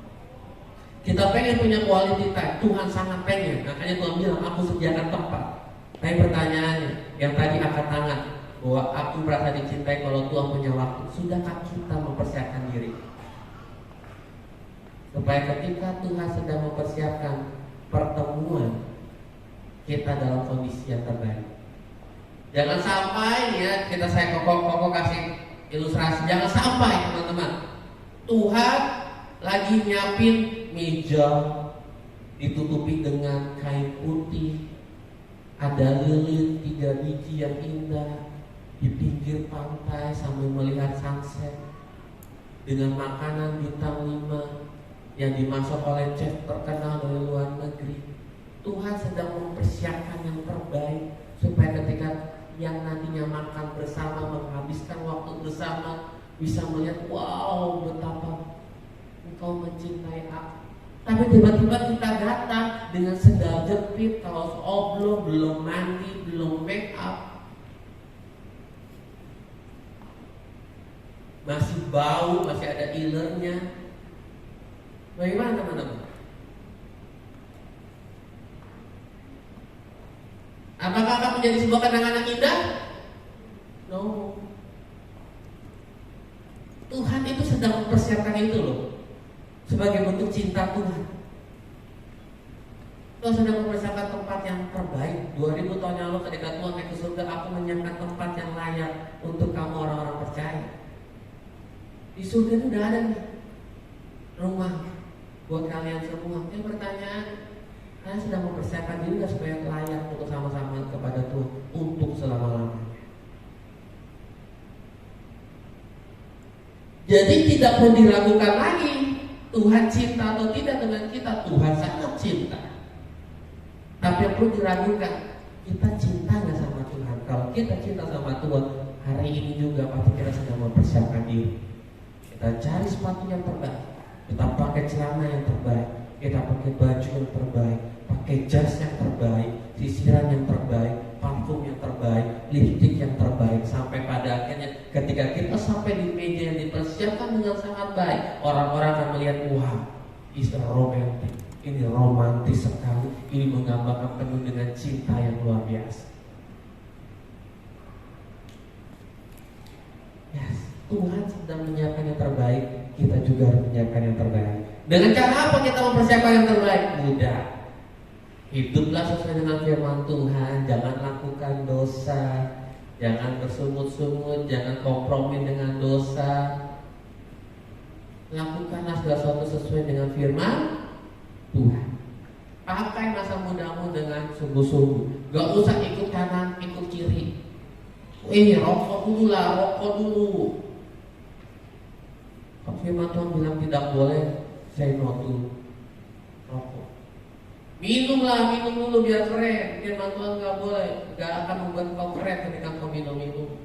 [SPEAKER 3] Kita pengen punya quality time, Tuhan sangat pengen. Makanya Tuhan bilang, aku sediakan tempat. Tapi pertanyaannya, yang tadi angkat tangan, bahwa aku merasa dicintai kalau Tuhan punya waktu. Sudahkah kita mempersiapkan diri? Supaya ketika Tuhan sedang mempersiapkan pertemuan, kita dalam kondisi yang terbaik. Jangan sampai ya, saya kokoh kasih ilustrasi. Jangan sampai teman-teman, Tuhan lagi nyiapin meja ditutupi dengan kain putih, ada lilin 3 biji yang indah di pinggir pantai sambil melihat sunset, dengan makanan bintang 5 yang dimasak oleh chef terkenal dari luar negeri. Tuhan sedang mempersiapkan yang terbaik supaya ketika yang nantinya makan bersama, menghabiskan waktu bersama, bisa melihat, wow, betapa Engkau mencintai aku. Tapi tiba-tiba kita datang dengan sendal jepit, kaos oblong, belum mandi, belum make up, masih bau, masih ada ilernya. Bagaimana teman-teman? Apakah akan menjadi sebuah kenangan yang indah? No. Tuhan itu sedang mempersiapkan itu loh, sebagai bentuk cinta Tuhan. Tuhan sedang mempersiapkan tempat yang terbaik. 2000 tahun yang lalu ketika Tuhan naik ke surga, aku menyiapkan tempat yang layak untuk kamu orang-orang percaya. Di surga itu udah ada nih rumah buat kalian semua. Yang pertanyaan, kalian sedang mempersiapkan diri gak supaya layak untuk sama-sama kepada Tuhan untuk selama-lamanya? Jadi tidak perlu diragukan lagi, Tuhan cinta atau tidak dengan kita. Tuhan sangat cinta. Tapi yang perlu diragukan, kita cinta gak sama Tuhan? Kalau kita cinta sama Tuhan, hari ini juga pasti kita sedang mempersiapkan diri. Kita cari sepatu yang terbaik, kita pakai celana yang terbaik, kita pakai baju yang terbaik, pakai jas yang terbaik, sisiran yang terbaik, parfum yang terbaik, lipstik yang terbaik, sampai pada akhirnya ketika kita sampai di meja yang dipersiapkan dengan sangat baik, orang-orang akan melihat, wah, is romantic. Ini romantis sekali. Ini menggambarkan penuh dengan cinta yang luar biasa. Yes, Tuhan sedang menyiapkan yang terbaik. Kita juga harus menyiapkan yang terbaik. Dengan cara apa kita mempersiapkan yang terbaik? Mudah. Hiduplah sesuai dengan firman Tuhan. Jangan lakukan dosa, jangan bersungut-sungut, jangan kompromi dengan dosa. Lakukanlah segala sesuatu sesuai dengan firman Tuhan. Pakai masa mudamu dengan sungguh-sungguh. Gak usah ikut kanan, ikut kiri. Rokok dulu lah, rokok dulu. Firman Tuhan bilang tidak boleh say no to rokok. Minumlah, minum dulu biar keren. Firman Tuhan nggak boleh, nggak akan membuat kau keren ketika kau minum.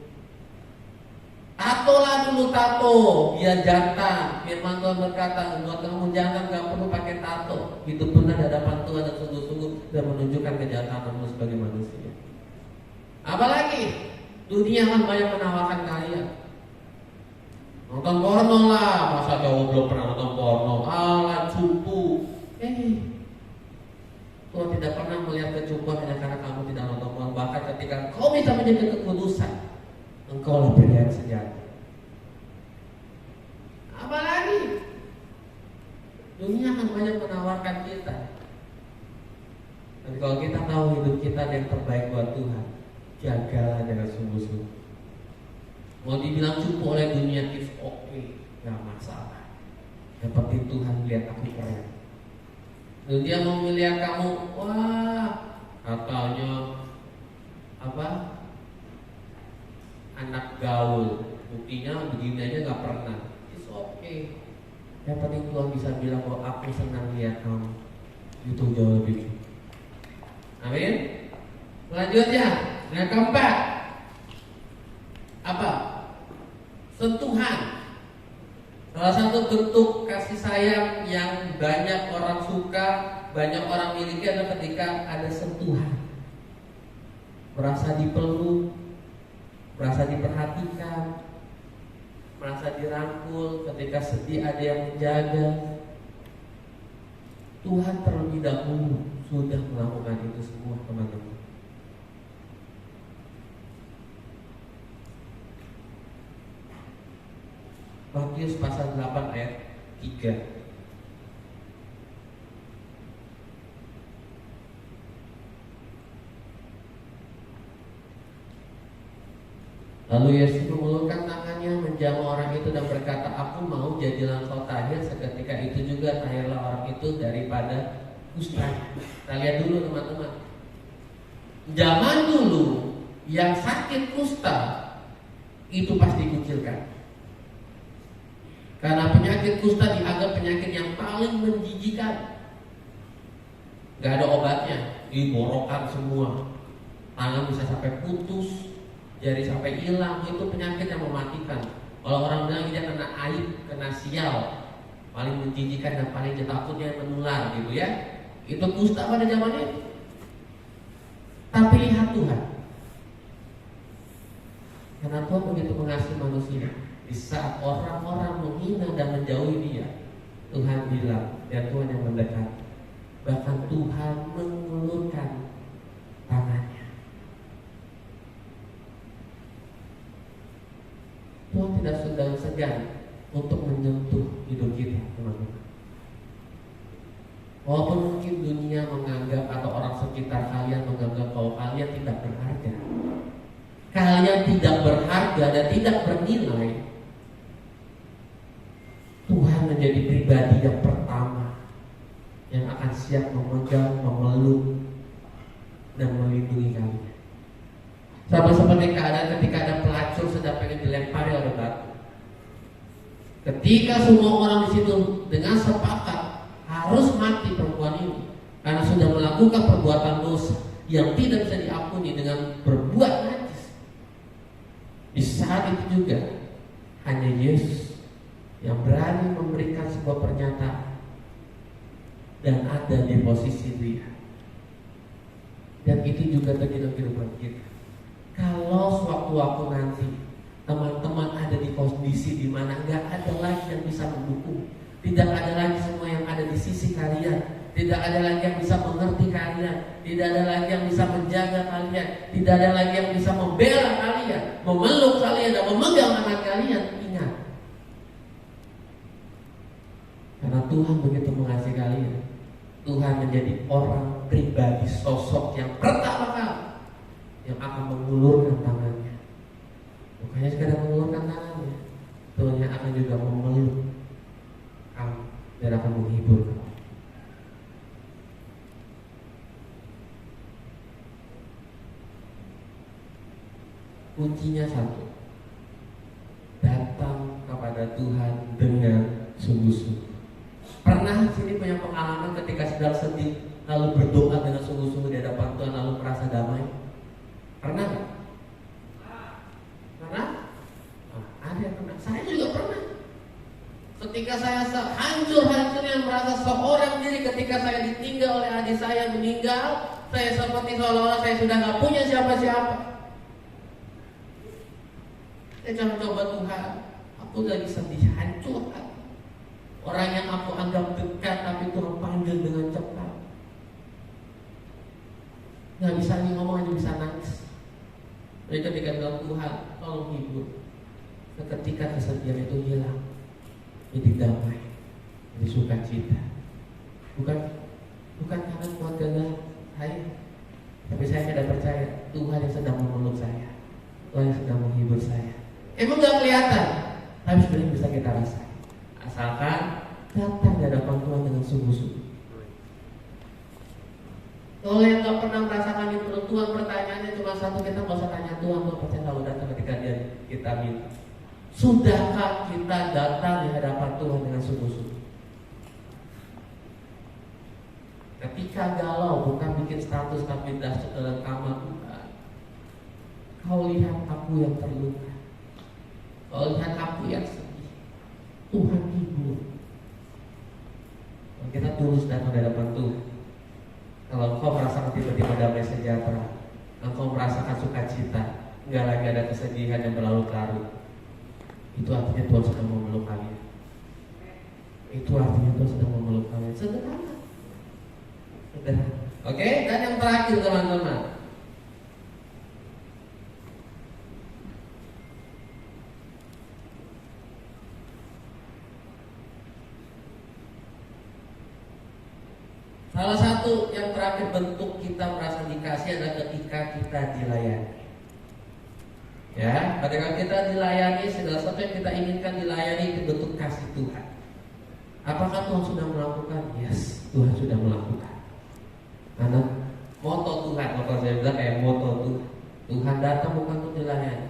[SPEAKER 3] Tatolah dulu tato, biar jantan. Firman Tuhan berkata, buat kamu jantan nggak perlu pakai tato. Hidup benar di hadapan Tuhan dan sungguh-sungguh dan menunjukkan kejantananmu sebagai manusia. Apalagi dunia kan banyak menawarkan kalian. Nonton porno lah, masa cowok belum pernah nonton porno? Alah, cupu. Tuhan tidak pernah melihat kecupuan hanya karena kamu tidak nonton porno. Bahkan ketika kau bisa menjaga kekudusan, engkau lah pria sejati. Apalagi dunia akan banyak menawarkan kita. Dan kalau kita tahu hidup kita yang terbaik buat Tuhan, jagalah dengan sungguh-sungguh. Mau dibilang cupu oleh dunia, it's okay, gak masalah. Yang penting Tuhan lihat aku keren. Dunia mau melihat kamu, wah, katanya apa? Anak gaul, buktinya begini aja gak pernah. It's okay. Yang penting Tuhan bisa bilang bahwa aku senang lihat kamu. Itu jauh lebih cukup. Amin. Selanjutnya, yang keempat, apa? Sentuhan. Salah satu bentuk kasih sayang yang banyak orang suka, banyak orang miliki adalah ketika ada sentuhan. Merasa dipeluk, merasa diperhatikan, merasa dirangkul, ketika sedih ada yang menjaga. Tuhan terlebih dahulu sudah melakukan itu semua, teman-teman. Matius pasal 8 ayat 3. Lalu Yesus mengulurkan tangannya menjamah orang itu dan berkata, aku mau jadilah engkau tahir. Seketika itu juga tahirlah orang itu daripada kusta. Kita lihat dulu teman-teman. Zaman dulu yang sakit kusta itu pasti dikucilkan. Karena penyakit kusta dianggap penyakit yang paling menjijikan. Gak ada obatnya, diborokan semua. Tangan bisa sampai putus, jari sampai hilang. Itu penyakit yang mematikan. Kalau orang bilang dia kena aib, kena sial, paling menjijikan dan paling takutnya menular gitu ya. Itu kusta pada zaman itu. Tapi lihat Tuhan, karena Tuhan begitu mengasihi manusia. Di saat orang-orang menghina dan menjauhi dia, Tuhan bilang, dan Tuhan yang mendekat. Bahkan Tuhan mengulurkan tangannya. Tuhan tidak segan untuk menyentuh hidup kita, teman-teman. Walaupun mungkin dunia menganggap atau orang sekitar kalian menganggap bahwa kalian tidak berharga, kalian tidak berharga dan tidak bernilai, Tuhan menjadi pribadi yang pertama yang akan siap memegang, memeluk, dan melindungi kalian. Sama seperti keadaan ketika ada pelacur sedang pengen dilempari oleh batu. Ketika semua orang di situ dengan sepakat harus mati perempuan ini karena sudah melakukan perbuatan dosa yang tidak bisa diampuni dengan berbuat najis. Di saat itu juga hanya Yesus yang berani memberikan sebuah pernyataan dan ada di posisi dia. Dan itu juga terjadi dalam kehidupan kita. Kalau sewaktu-waktu nanti teman-teman ada di kondisi di mana nggak ada lagi yang bisa mendukung, tidak ada lagi semua yang ada di sisi kalian, tidak ada lagi yang bisa mengerti kalian, tidak ada lagi yang bisa menjaga kalian, tidak ada lagi yang bisa membela kalian, memeluk kalian dan memegang tangan kalian, ingat. Karena Tuhan begitu mengasihi kalian, Tuhan menjadi orang pribadi, sosok yang pertama kali yang akan mengulurkan tangannya. Bukannya sekedar mengulurkan tangannya, Tuhan yang akan juga memeluk kamu dan akan menghibur kamu. Kuncinya satu, datang kepada kepada Tuhan dengan sungguh-sungguh. Pernah sini punya pengalaman ketika sedang sedih lalu berdoa dengan sungguh-sungguh di hadapan Tuhan lalu merasa damai? Pernah nggak? Pernah? Oh, ada yang pernah. Saya juga pernah. Ketika saya hancur-hancurnya merasa seorang diri, ketika saya ditinggal oleh adik saya meninggal, saya seperti seolah-olah saya sudah nggak punya siapa-siapa. Saya coba Tuhan, aku lagi sedih, hancur. Orang yang aku anggap dekat, tapi Tuhan panggil dengan cepat. Nggak bisa nih ngomong, hanya bisa nangis. Mereka dikatakan Tuhan, tolong hibur. Ketika kesedihan itu hilang, jadi damai, jadi sukacita. Bukan karena kuat gagal saya, tapi saya tidak percaya Tuhan yang sedang memeluk saya, Tuhan yang sedang menghibur saya. Emang nggak kelihatan, tapi sebenarnya bisa kita rasakan. Asalkan datang di hadapan Tuhan dengan sungguh-sungguh. Kalau yang nggak pernah merasakan itu, Tuhan pertanyaannya cuma satu, kita nggak usah tanya Tuhan, Tuhan pasti selalu datang ketika kita minta. Sudahkah kita datang di hadapan Tuhan dengan sungguh-sungguh? Ketika galau, bukan bikin status tapi dasar dalam kamar Tuhan. Kau lihat aku yang terluka, kau lihat aku yang sedih, Tuhan hibur. Kita tulus datang di hadapan Tuhan. Kalau engkau merasakan tiba-tiba damai sejahtera, engkau merasakan sukacita, enggak lagi ada kesedihan yang berlarut-larut, itu artinya Tuhan sedang memeluk kalian. Itu artinya Tuhan sedang memeluk kalian. Sederhana. Oke, dan yang terakhir teman-teman, salah satu yang terakhir bentuk kita merasa dikasih adalah ketika kita dilayani. Ya, ketika kita dilayani, segala sesuatu yang kita inginkan dilayani itu bentuk kasih Tuhan. Apakah Tuhan sudah melakukan? Yes, Tuhan sudah melakukan. Karena moto Tuhan, moto saya bilang kayak moto Tuhan. Tuhan datang bukan untuk dilayani,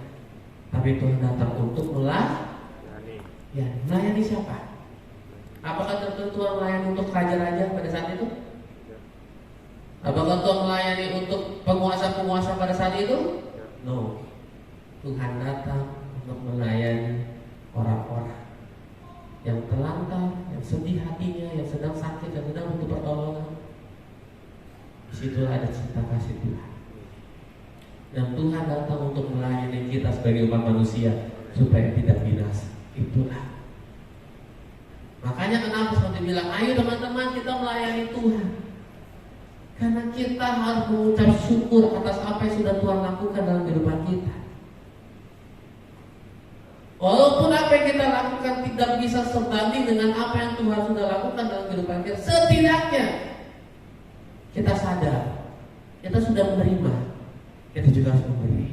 [SPEAKER 3] tapi Tuhan datang untuk melayani. Ya, melayani siapa? Apakah tentu Tuhan melayani untuk raja-raja pada saat itu? Apakah Tuhan melayani untuk penguasa-penguasa pada saat itu? No. Tuhan datang untuk melayani orang-orang yang terlantar, yang sedih hatinya, yang sedang sakit, yang sedang butuh pertolongan. Disitulah ada cinta kasih Tuhan. Dan Tuhan datang untuk melayani kita sebagai umat manusia supaya tidak binasa. Itulah. Makanya kenapa seperti bilang, ayo teman-teman kita melayani Tuhan. Karena kita harus mengucap syukur atas apa yang sudah Tuhan lakukan dalam kehidupan kita. Walaupun apa yang kita lakukan tidak bisa sebanding dengan apa yang Tuhan sudah lakukan dalam kehidupan kita, setidaknya kita sadar, kita sudah menerima, kita juga harus memberi.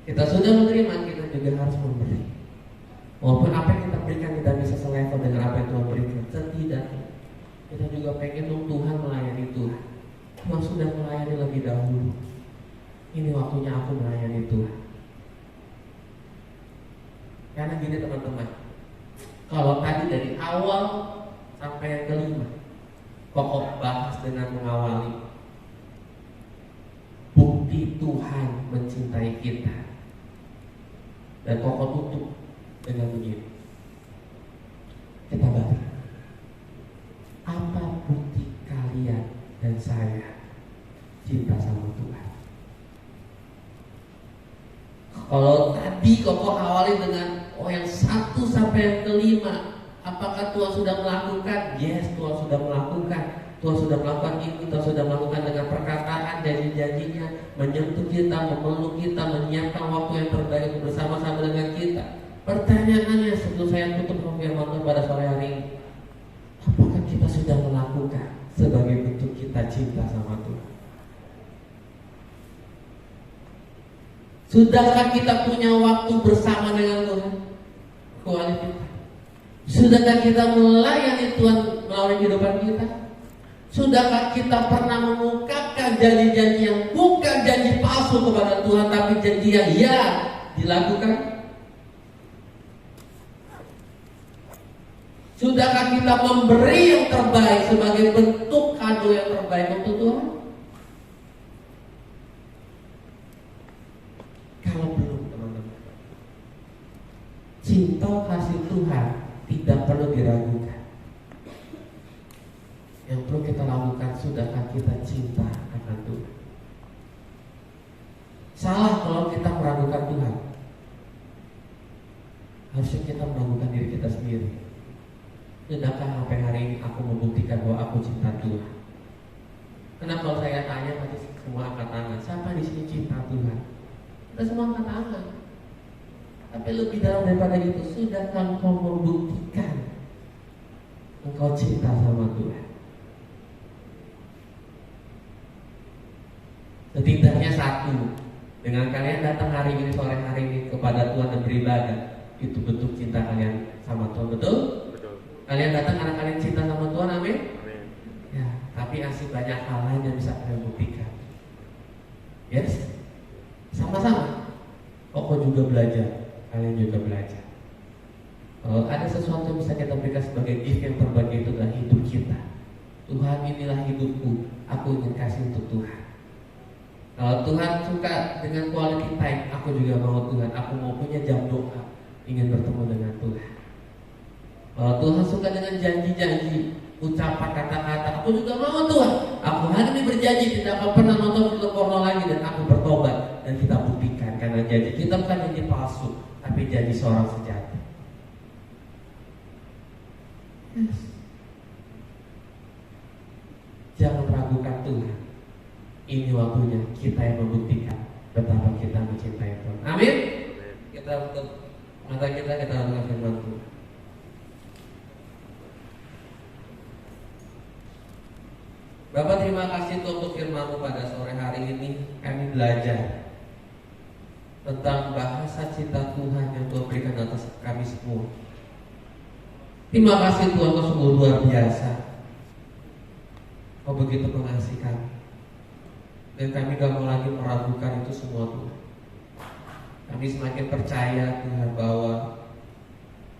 [SPEAKER 3] Kita sudah menerima, kita juga harus memberi. Walaupun apa yang kita berikan tidak bisa selevel dengan apa yang Tuhan berikan, setidaknya kita juga pengen Tuhan melayani Tuhan. Tuhan sudah melayani lebih dahulu. Ini waktunya aku melayani Tuhan. Karena gini teman-teman, kalau tadi dari awal sampai yang kelima, pokok bahas dengan mengawali bukti Tuhan mencintai kita, dan pokok tutup dengan begini. Kita balik. Apa bukti kalian dan saya cinta sama Tuhan? Kalau tadi Koko awali dengan yang 1 sampai yang kelima, apakah Tuhan sudah melakukan? Yes, Tuhan sudah melakukan. Tuhan sudah melakukan ini, Tuhan sudah melakukan dengan perkataan, janji-janjinya, menyentuh kita, memeluk kita, menyiapkan waktu yang terbaik bersama-sama dengan kita. Pertanyaannya sebelum saya tutup firman Tuhan pada sore hari ini, apakah kita sudah melakukan sebagai bentuk kita cinta sama Tuhan? Sudahkah kita punya waktu bersama dengan Tuhan? Kualitas. Sudahkah kita melayani Tuhan melalui kehidupan kita? Sudahkah kita pernah mengungkapkan janji-janji yang bukan janji palsu kepada Tuhan, tapi janji yang ya dilakukan? Sudahkah kita memberi yang terbaik sebagai bentuk kado yang terbaik untuk Tuhan? Kalau belum, teman-teman, cinta kasih Tuhan tidak perlu diragukan. Yang perlu kita lakukan, sudahkah kita cinta akan Tuhan? Salah kalau kita meragukan Tuhan. Harusnya kita meragukan diri kita sendiri. Sudahkah sampai hari ini aku membuktikan bahwa aku cinta Tuhan? Karena kalau saya tanya, pasti semua angkat tangan. Siapa di sini cinta Tuhan? Kita semua angkat tangan. Tapi lebih dalam daripada itu, sudahkah engkau membuktikan engkau cinta sama Tuhan? Setidaknya satu, dengan kalian datang hari ini, sore hari ini kepada Tuhan dan beribadah, itu bentuk cinta kalian sama Tuhan, betul?
[SPEAKER 4] Betul.
[SPEAKER 3] Kalian datang karena kalian cinta sama Tuhan, amin?
[SPEAKER 4] Amin.
[SPEAKER 3] Ya, tapi masih banyak hal lain yang bisa kalian buktikan. Yes? Sama-sama. Kok juga belajar, kalian juga belajar. Kalau ada sesuatu yang bisa kita berikan sebagai gift yang terbaik, itu adalah hidup kita. Tuhan, inilah hidupku, aku ingin kasih untuk Tuhan. Kalau Tuhan suka dengan quality time, aku juga mau Tuhan. Aku mau punya jam doa, ingin bertemu dengan Tuhan. Kalau Tuhan suka dengan janji-janji, ucapan kata-kata, aku juga mau Tuhan. Aku hari ini berjanji tidak akan pernah nonton film porno lagi, dan aku bertobat. Dan kita buktikan, karena janji kita bukan janji palsu, tapi janji seorang sejati. Yes. Jangan ragukan Tuhan. Ini waktunya kita yang membuktikan betapa kita mencintai Tuhan. Amin. Kita tutup mata kita lakukan firman Tuhan. Bapak, terima kasih Tuhan untuk firman-Mu pada sore hari ini. Kami belajar tentang bahasa cinta Tuhan yang Tuhan berikan atas kami semua. Terima kasih Tuhan, Kau sungguh luar biasa. Kau begitu mengasihi kami. Dan kami gak mau lagi meragukan itu semua Tuhan. Kami semakin percaya Tuhan bahwa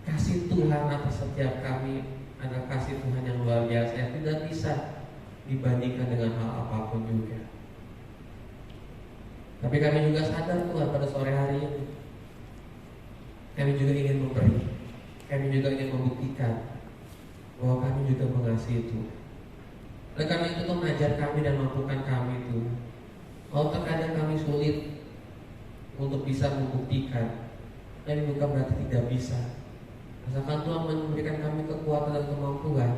[SPEAKER 3] kasih Tuhan atas setiap kami adalah kasih Tuhan yang luar biasa, yang tidak bisa dibandingkan dengan hal apapun juga. Tapi kami juga sadar Tuhan pada sore hari ini, kami juga ingin memberi. Kami juga ingin membuktikan bahwa kami juga mengasihi Tuhan. Oleh karena itu Tuhan, ajar kami dan mampukan kami Tuhan. Kalau terkadang kami sulit untuk bisa membuktikan, tapi bukan berarti tidak bisa. Asalkan Tuhan memberikan kami kekuatan dan kemampuan,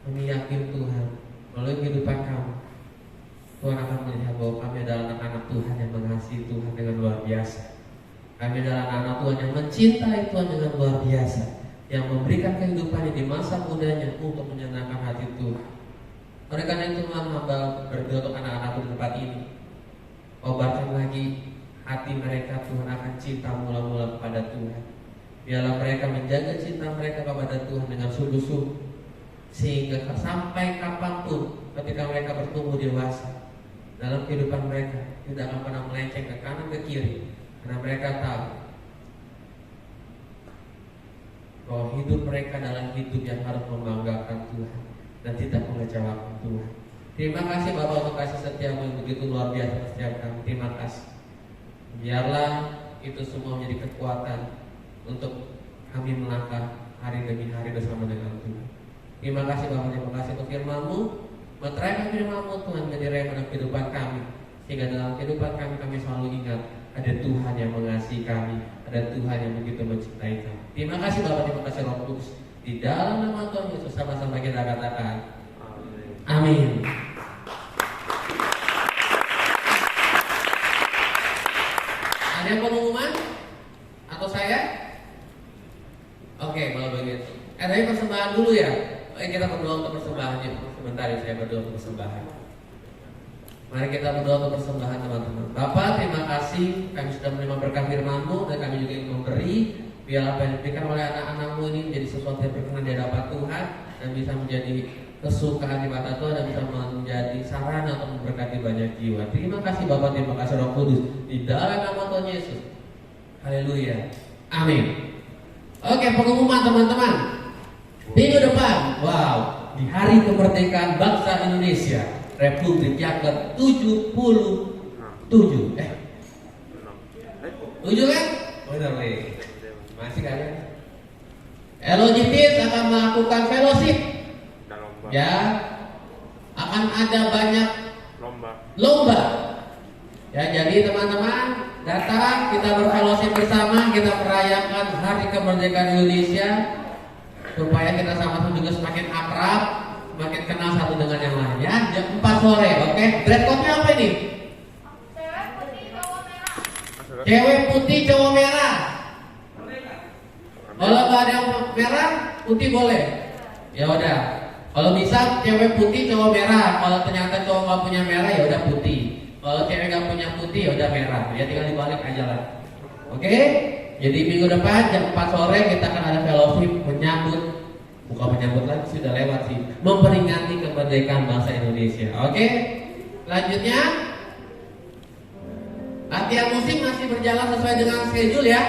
[SPEAKER 3] kami yakin Tuhan, melalui kehidupan kami, Tuhan akan melihat bahwa kami adalah anak-anak Tuhan yang mengasihi Tuhan dengan luar biasa. Kami adalah anak-anak Tuhan yang mencintai Tuhan dengan luar biasa, yang memberikan kehidupannya di masa mudanya untuk menyenangkan hati Tuhan. Oleh karena itu Tuhan, hamba berdoa untuk anak-anak di tempat ini, obatkan lagi hati mereka Tuhan akan cinta mula-mula kepada Tuhan. Biarlah mereka menjaga cinta mereka kepada Tuhan dengan sungguh-sungguh, sehingga sampai kapanpun ketika mereka bertumbuh dewasa dalam kehidupan mereka tidak akan pernah melenceng ke kanan ke kiri, karena mereka tahu bahwa hidup mereka adalah hidup yang harus membanggakan Tuhan dan tidak mengecewakan Tuhan. Terima kasih Bapak untuk kasih setiamu yang begitu luar biasa setiap kami. Terima kasih. Biarlah itu semua menjadi kekuatan untuk kami melangkah hari demi hari bersama dengan Tuhan. Terima kasih Bapak, terima kasih untuk firman-Mu. Meteraikan firman-Mu Tuhan menjadi rema dalam kehidupan kami, sehingga dalam kehidupan kami selalu ingat ada Tuhan yang mengasihi kami, ada Tuhan yang begitu mencintai kami. Terima kasih Bapak, terima kasih Roh Kudus. Di dalam nama Tuhan Yesus sama-sama kita katakan amin. Ada pengumuman? Atau saya? Oke, kalau begitu. Ada persembahan dulu ya? Oke, kita berdoa untuk persembahannya. Sebentar ya, saya berdoa untuk persembahan. Mari kita berdoa untuk persembahan teman-teman. Bapak, terima kasih kami sudah menerima berkah firman-Mu, dan kami juga ingin memberi. Biar apa yang diberikan oleh anak-anak-Mu ini menjadi sesuatu yang berkenan di hadapan Tuhan, dan bisa menjadi kesukaan di mata Tuhan, dan bisa menjadi sarana untuk memberkati banyak jiwa. Terima kasih Bapak, terima kasih Roh Kudus. Di dalam nama Tuhan Yesus. Haleluya. Amin. Oke, pengumuman teman-teman. Minggu depan, wow, di hari kemerdekaan bangsa Indonesia Republik yang ke-77. 7 kan? Benar nih. Masih kalian? LOGPIS akan melakukan fellowship.
[SPEAKER 4] Ada lomba.
[SPEAKER 3] Ya, akan ada banyak
[SPEAKER 4] Lomba.
[SPEAKER 3] lomba. Ya, jadi teman-teman datang, kita berfellowship bersama, kita merayakan Hari Kemerdekaan Indonesia supaya kita sama-sama juga semakin akrab, semakin kenal satu dengan yang lain. Ya, jam 4 sore, oke? Dress code-nya apa ini? Cewek putih, cowok merah. Kalau nggak ada yang merah, putih boleh. Ya udah. Kalau bisa cewek putih, cowok merah. Kalau ternyata cowok nggak punya merah, ya udah putih. Kalau cewek nggak punya putih, ya udah merah. Ya tinggal dibalik aja lah. Oke? Jadi minggu depan jam 4 sore kita akan ada fellowship menyambut, bukan menyambut lagi, sudah lewat sih, memperingati kemerdekaan bangsa Indonesia. Oke? Selanjutnya, latihan musik masih berjalan sesuai dengan schedule ya.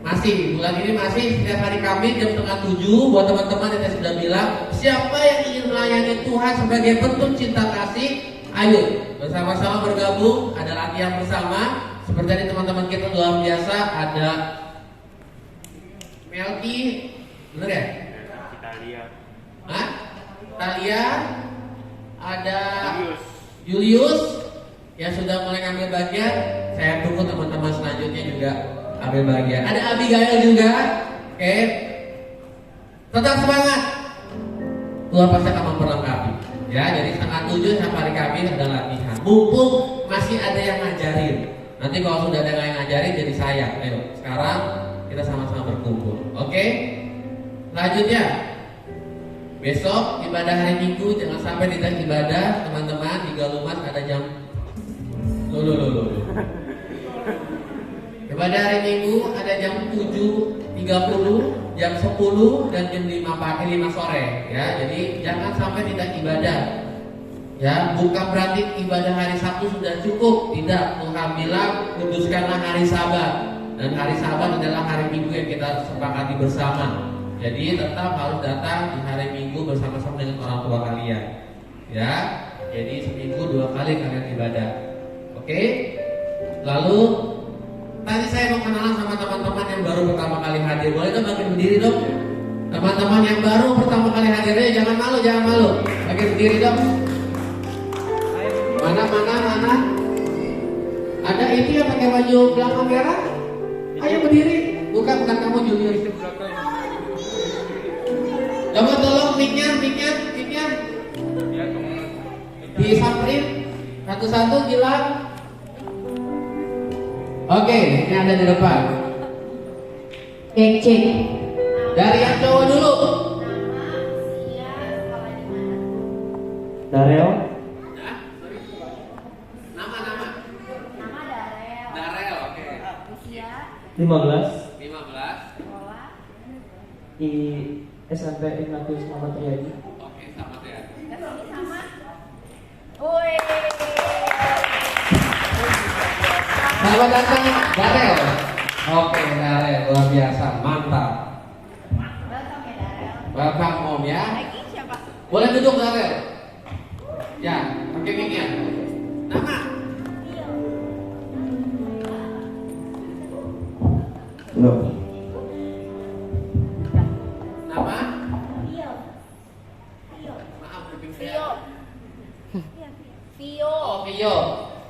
[SPEAKER 3] Masih, bulan ini masih setiap hari Kamis jam 6:30. Buat teman-teman yang saya sudah bilang, siapa yang ingin melayani Tuhan sebagai bentuk cinta kasih, ayo bersama-sama bergabung, ada latihan bersama. Seperti tadi teman-teman kita luar biasa, ada Melki, bener ya?
[SPEAKER 4] Kita lihat.
[SPEAKER 3] Hah? Talia, ada
[SPEAKER 4] Julius.
[SPEAKER 3] Julius yang sudah mulai ngambil bagian. Saya tunggu teman-teman selanjutnya juga ambil bagian. Ada Abigail juga. Oke. Tetap semangat. Tuhan pasti akan memperlengkapi. Ya, jadi 6:30 sampai hari Kamis ada latihan. Mumpung masih ada yang ngajarin. Nanti kalau sudah ada yang ngajarin jadi saya. Ayo, sekarang kita sama-sama berkumpul. Oke? Selanjutnya, besok ibadah hari Minggu jangan sampai tidak ibadah, teman-teman. Di Galumas ada jam Ibadah hari Minggu ada jam 7.30, jam 10 dan jam 5 pagi 5 sore ya. Jadi jangan sampai tidak ibadah. Ya, bukan berarti ibadah hari Sabtu sudah cukup. Tidak, Tuhan bilang kuduskanlah hari Sabat. Dan hari Sabat adalah hari Minggu yang kita sepakati bersama. Jadi tetap harus datang di hari Minggu bersama-sama dengan orang tua kalian. Ya, jadi seminggu 2 kali kalian ibadah. Oke? Lalu tadi saya mau kenalan sama teman-teman yang baru pertama kali hadir. Boleh dong bagi berdiri dong? Teman-teman yang baru pertama kali hadirnya jangan malu, jangan malu. Bagi berdiri dong. Mana? Ada itu yang pakai baju belakang merah? Ayo berdiri. Bukan kamu Julius. Coba tolong mic-nya. Disamperin satu-satu Gilang. Oke, ini ada di depan.
[SPEAKER 1] Cek.
[SPEAKER 3] Dari yang cowok dulu.
[SPEAKER 1] Darel.
[SPEAKER 3] Hah? Nama. Darel, oke.
[SPEAKER 1] 15
[SPEAKER 3] sekolah.
[SPEAKER 1] di SMP Ignatius Muhammad Riyadi.
[SPEAKER 3] Oke, sama ya. Selamat datang Darel. Oke, Darel luar biasa, mantap. Welcome Om ya. Boleh duduk Darel. Ya, pakai mic-nya. Nama.
[SPEAKER 1] Loh.
[SPEAKER 3] Nama? Maaf, kuping saya. Oh, Vio.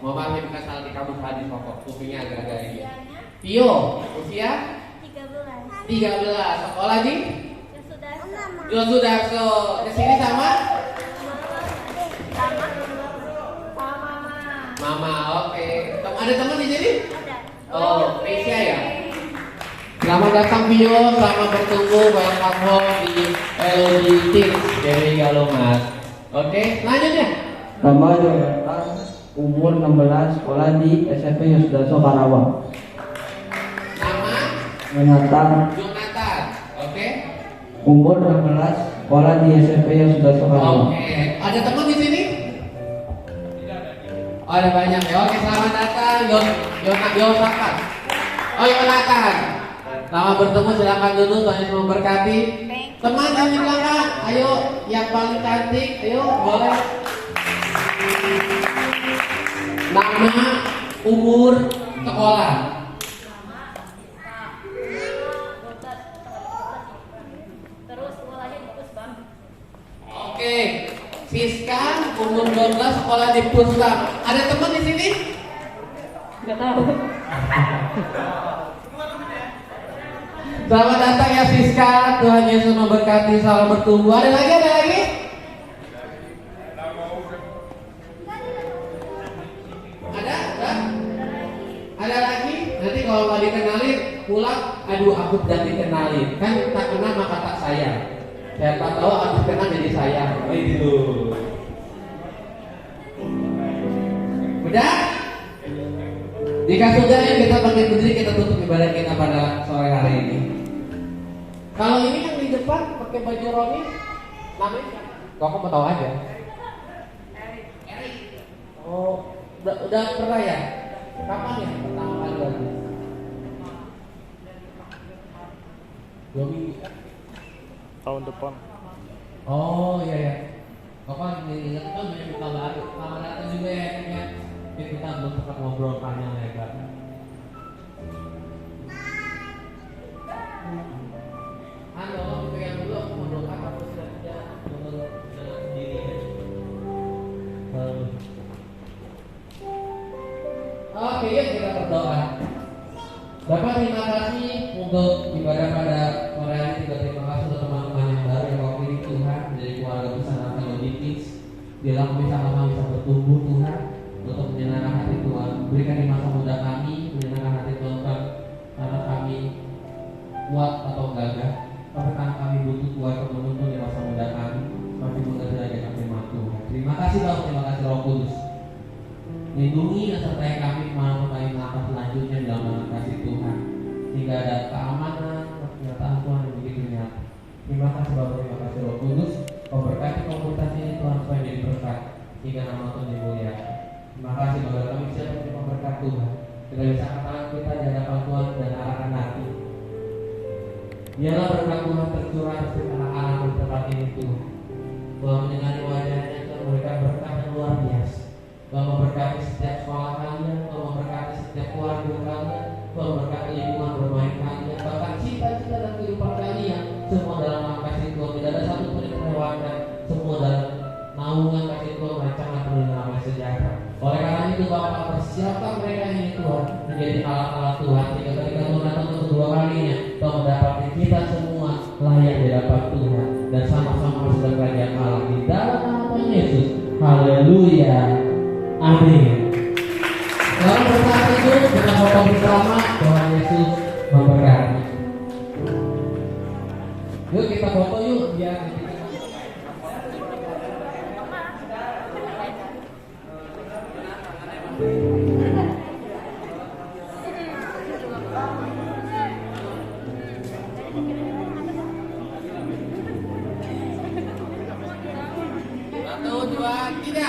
[SPEAKER 3] Mau maafin kesalahan di kamu tadi pokok kupingnya agak-agak ini. Vio, usia 13. Sekolah di Yosudarso. Di sini sama? Mama, oke. Ada teman di sini? Oh, Mesia ya. Selamat datang Vio, selamat bertemu welcome home di LOG Teams dari Galumas. Oke, selanjutnya.
[SPEAKER 1] Nama Jonathan, umur 16, sekolah di SMP Yosudarso Karawang.
[SPEAKER 3] Nama
[SPEAKER 1] Jonathan,
[SPEAKER 3] oke.
[SPEAKER 1] umur 16, sekolah di SMP Yosudarso Karawang.
[SPEAKER 3] Oke, ada teman di sini? Oh, ada banyak ya. Oke, selamat datang Yonatan. Oh, Yonatan. Selamat bertemu, silakan dulu, Tuhan Yesus memberkati. Teman yang di belakang, ayo yang paling cantik, ayo boleh. Nama, umur, sekolah.
[SPEAKER 5] Terus sekolahnya di Pusbang.
[SPEAKER 3] Oke, Siska umur 12 sekolah di Pusbang. Ada teman di sini?
[SPEAKER 5] Enggak tahu.
[SPEAKER 3] Selamat datang ya Siska. Tuhan Yesus memberkati, selalu bertumbuh. Ada lagi? Ada lagi? Ada? Ada lagi? Nanti kalau nggak dikenalin pulang, aduh aku jangan dikenalin. Kan tak kenal maka tak sayang. Siapa tahu aku kenal jadi sayang. Oh itu. Udah? Jika sudah, ya kita bangkit berdiri, kita tutup ibadah kita pada sore hari ini. Kalau ini yang di depan pakai baju Roni, namanya siapa? Kok aku mau tahu aja. Erik. Oh, udah pernah ya? Kapan ya pertama kali lagi? 2 minggu.
[SPEAKER 4] Tahun depan.
[SPEAKER 3] Oh iya ya. Bapak ingat kan banyak buka baru. Selamat datang juga ya. Kita belum sempat ngobrol panjang lebar. Halo, pegang dulu aku mau doa apa sudah tidak menurut sendiri. Oke, yuk kita berdoa. Bapak terima kasih untuk ibadah pada sore hari ini. Terima kasih untuk teman-teman yang baru yang kau pilih Tuhan dari keluarga besar Natal Bipis. Biarlah kami sama-sama bisa bertumbuh Tuhan untuk menyenangkan hati Tuhan. Berikan di masa muda kami menyenangkan hati Tuhan, karena kami kuat atau gagah. Tapi karena kami butuh Tuhan untuk menuntun di masa muda kami. Kami mengerti lagi firman Tuhan. Terima kasih Bapak, terima kasih Roh Kudus. Lindungi dan sertai kami kemana kami melangkah selanjutnya dalam nama kasih Tuhan, sehingga ada keamanan, pernyataan Tuhan yang begitu nyata. Terima kasih Bapak, terima kasih Roh Kudus. Kau berkati komunitas ini Tuhan supaya menjadi berkat, sehingga nama Tuhan dimuliakan. Terima kasih Bapak, kami bisa menerima berkat Tuhan. Kita bisa katakan kita di hadapan Tuhan dan arahkan hati. Biarlah berkat Tuhan tercurah di anak-anak di tempat ini Tuhan. Tuhan menyenangi wajahnya, Tuhan memberikan berkat yang luar biasa. Tuhan memberkati setiap sekolah kalian, Tuhan memberkati setiap keluarga kalian, Tuhan memberkati lingkungan bermain kalian, bahkan cita-cita dan kehidupan kalian, semua dalam nama kasih Tuhan. Tidak ada satu pun yang terlewatkan, semua dalam naungan kasih Tuhan, rancangan penuh damai sejahtera. Oleh karena itu Bapak, persiapkan mereka ini Tuhan menjadi alat-alat Tuhan, sehingga ketika Tuhan datang untuk kedua kalinya, Tuhan mendapati kita semua layak di hadapan Tuhan dan sama-sama masuk dalam kerajaan Allah di dalam nama Tuhan Yesus. Haleluya. Amin. Selamat bersama itu kita foto bersama. Tuhan Yesus memberkati. Yuk kita foto yuk biar Satu, dua, tiga.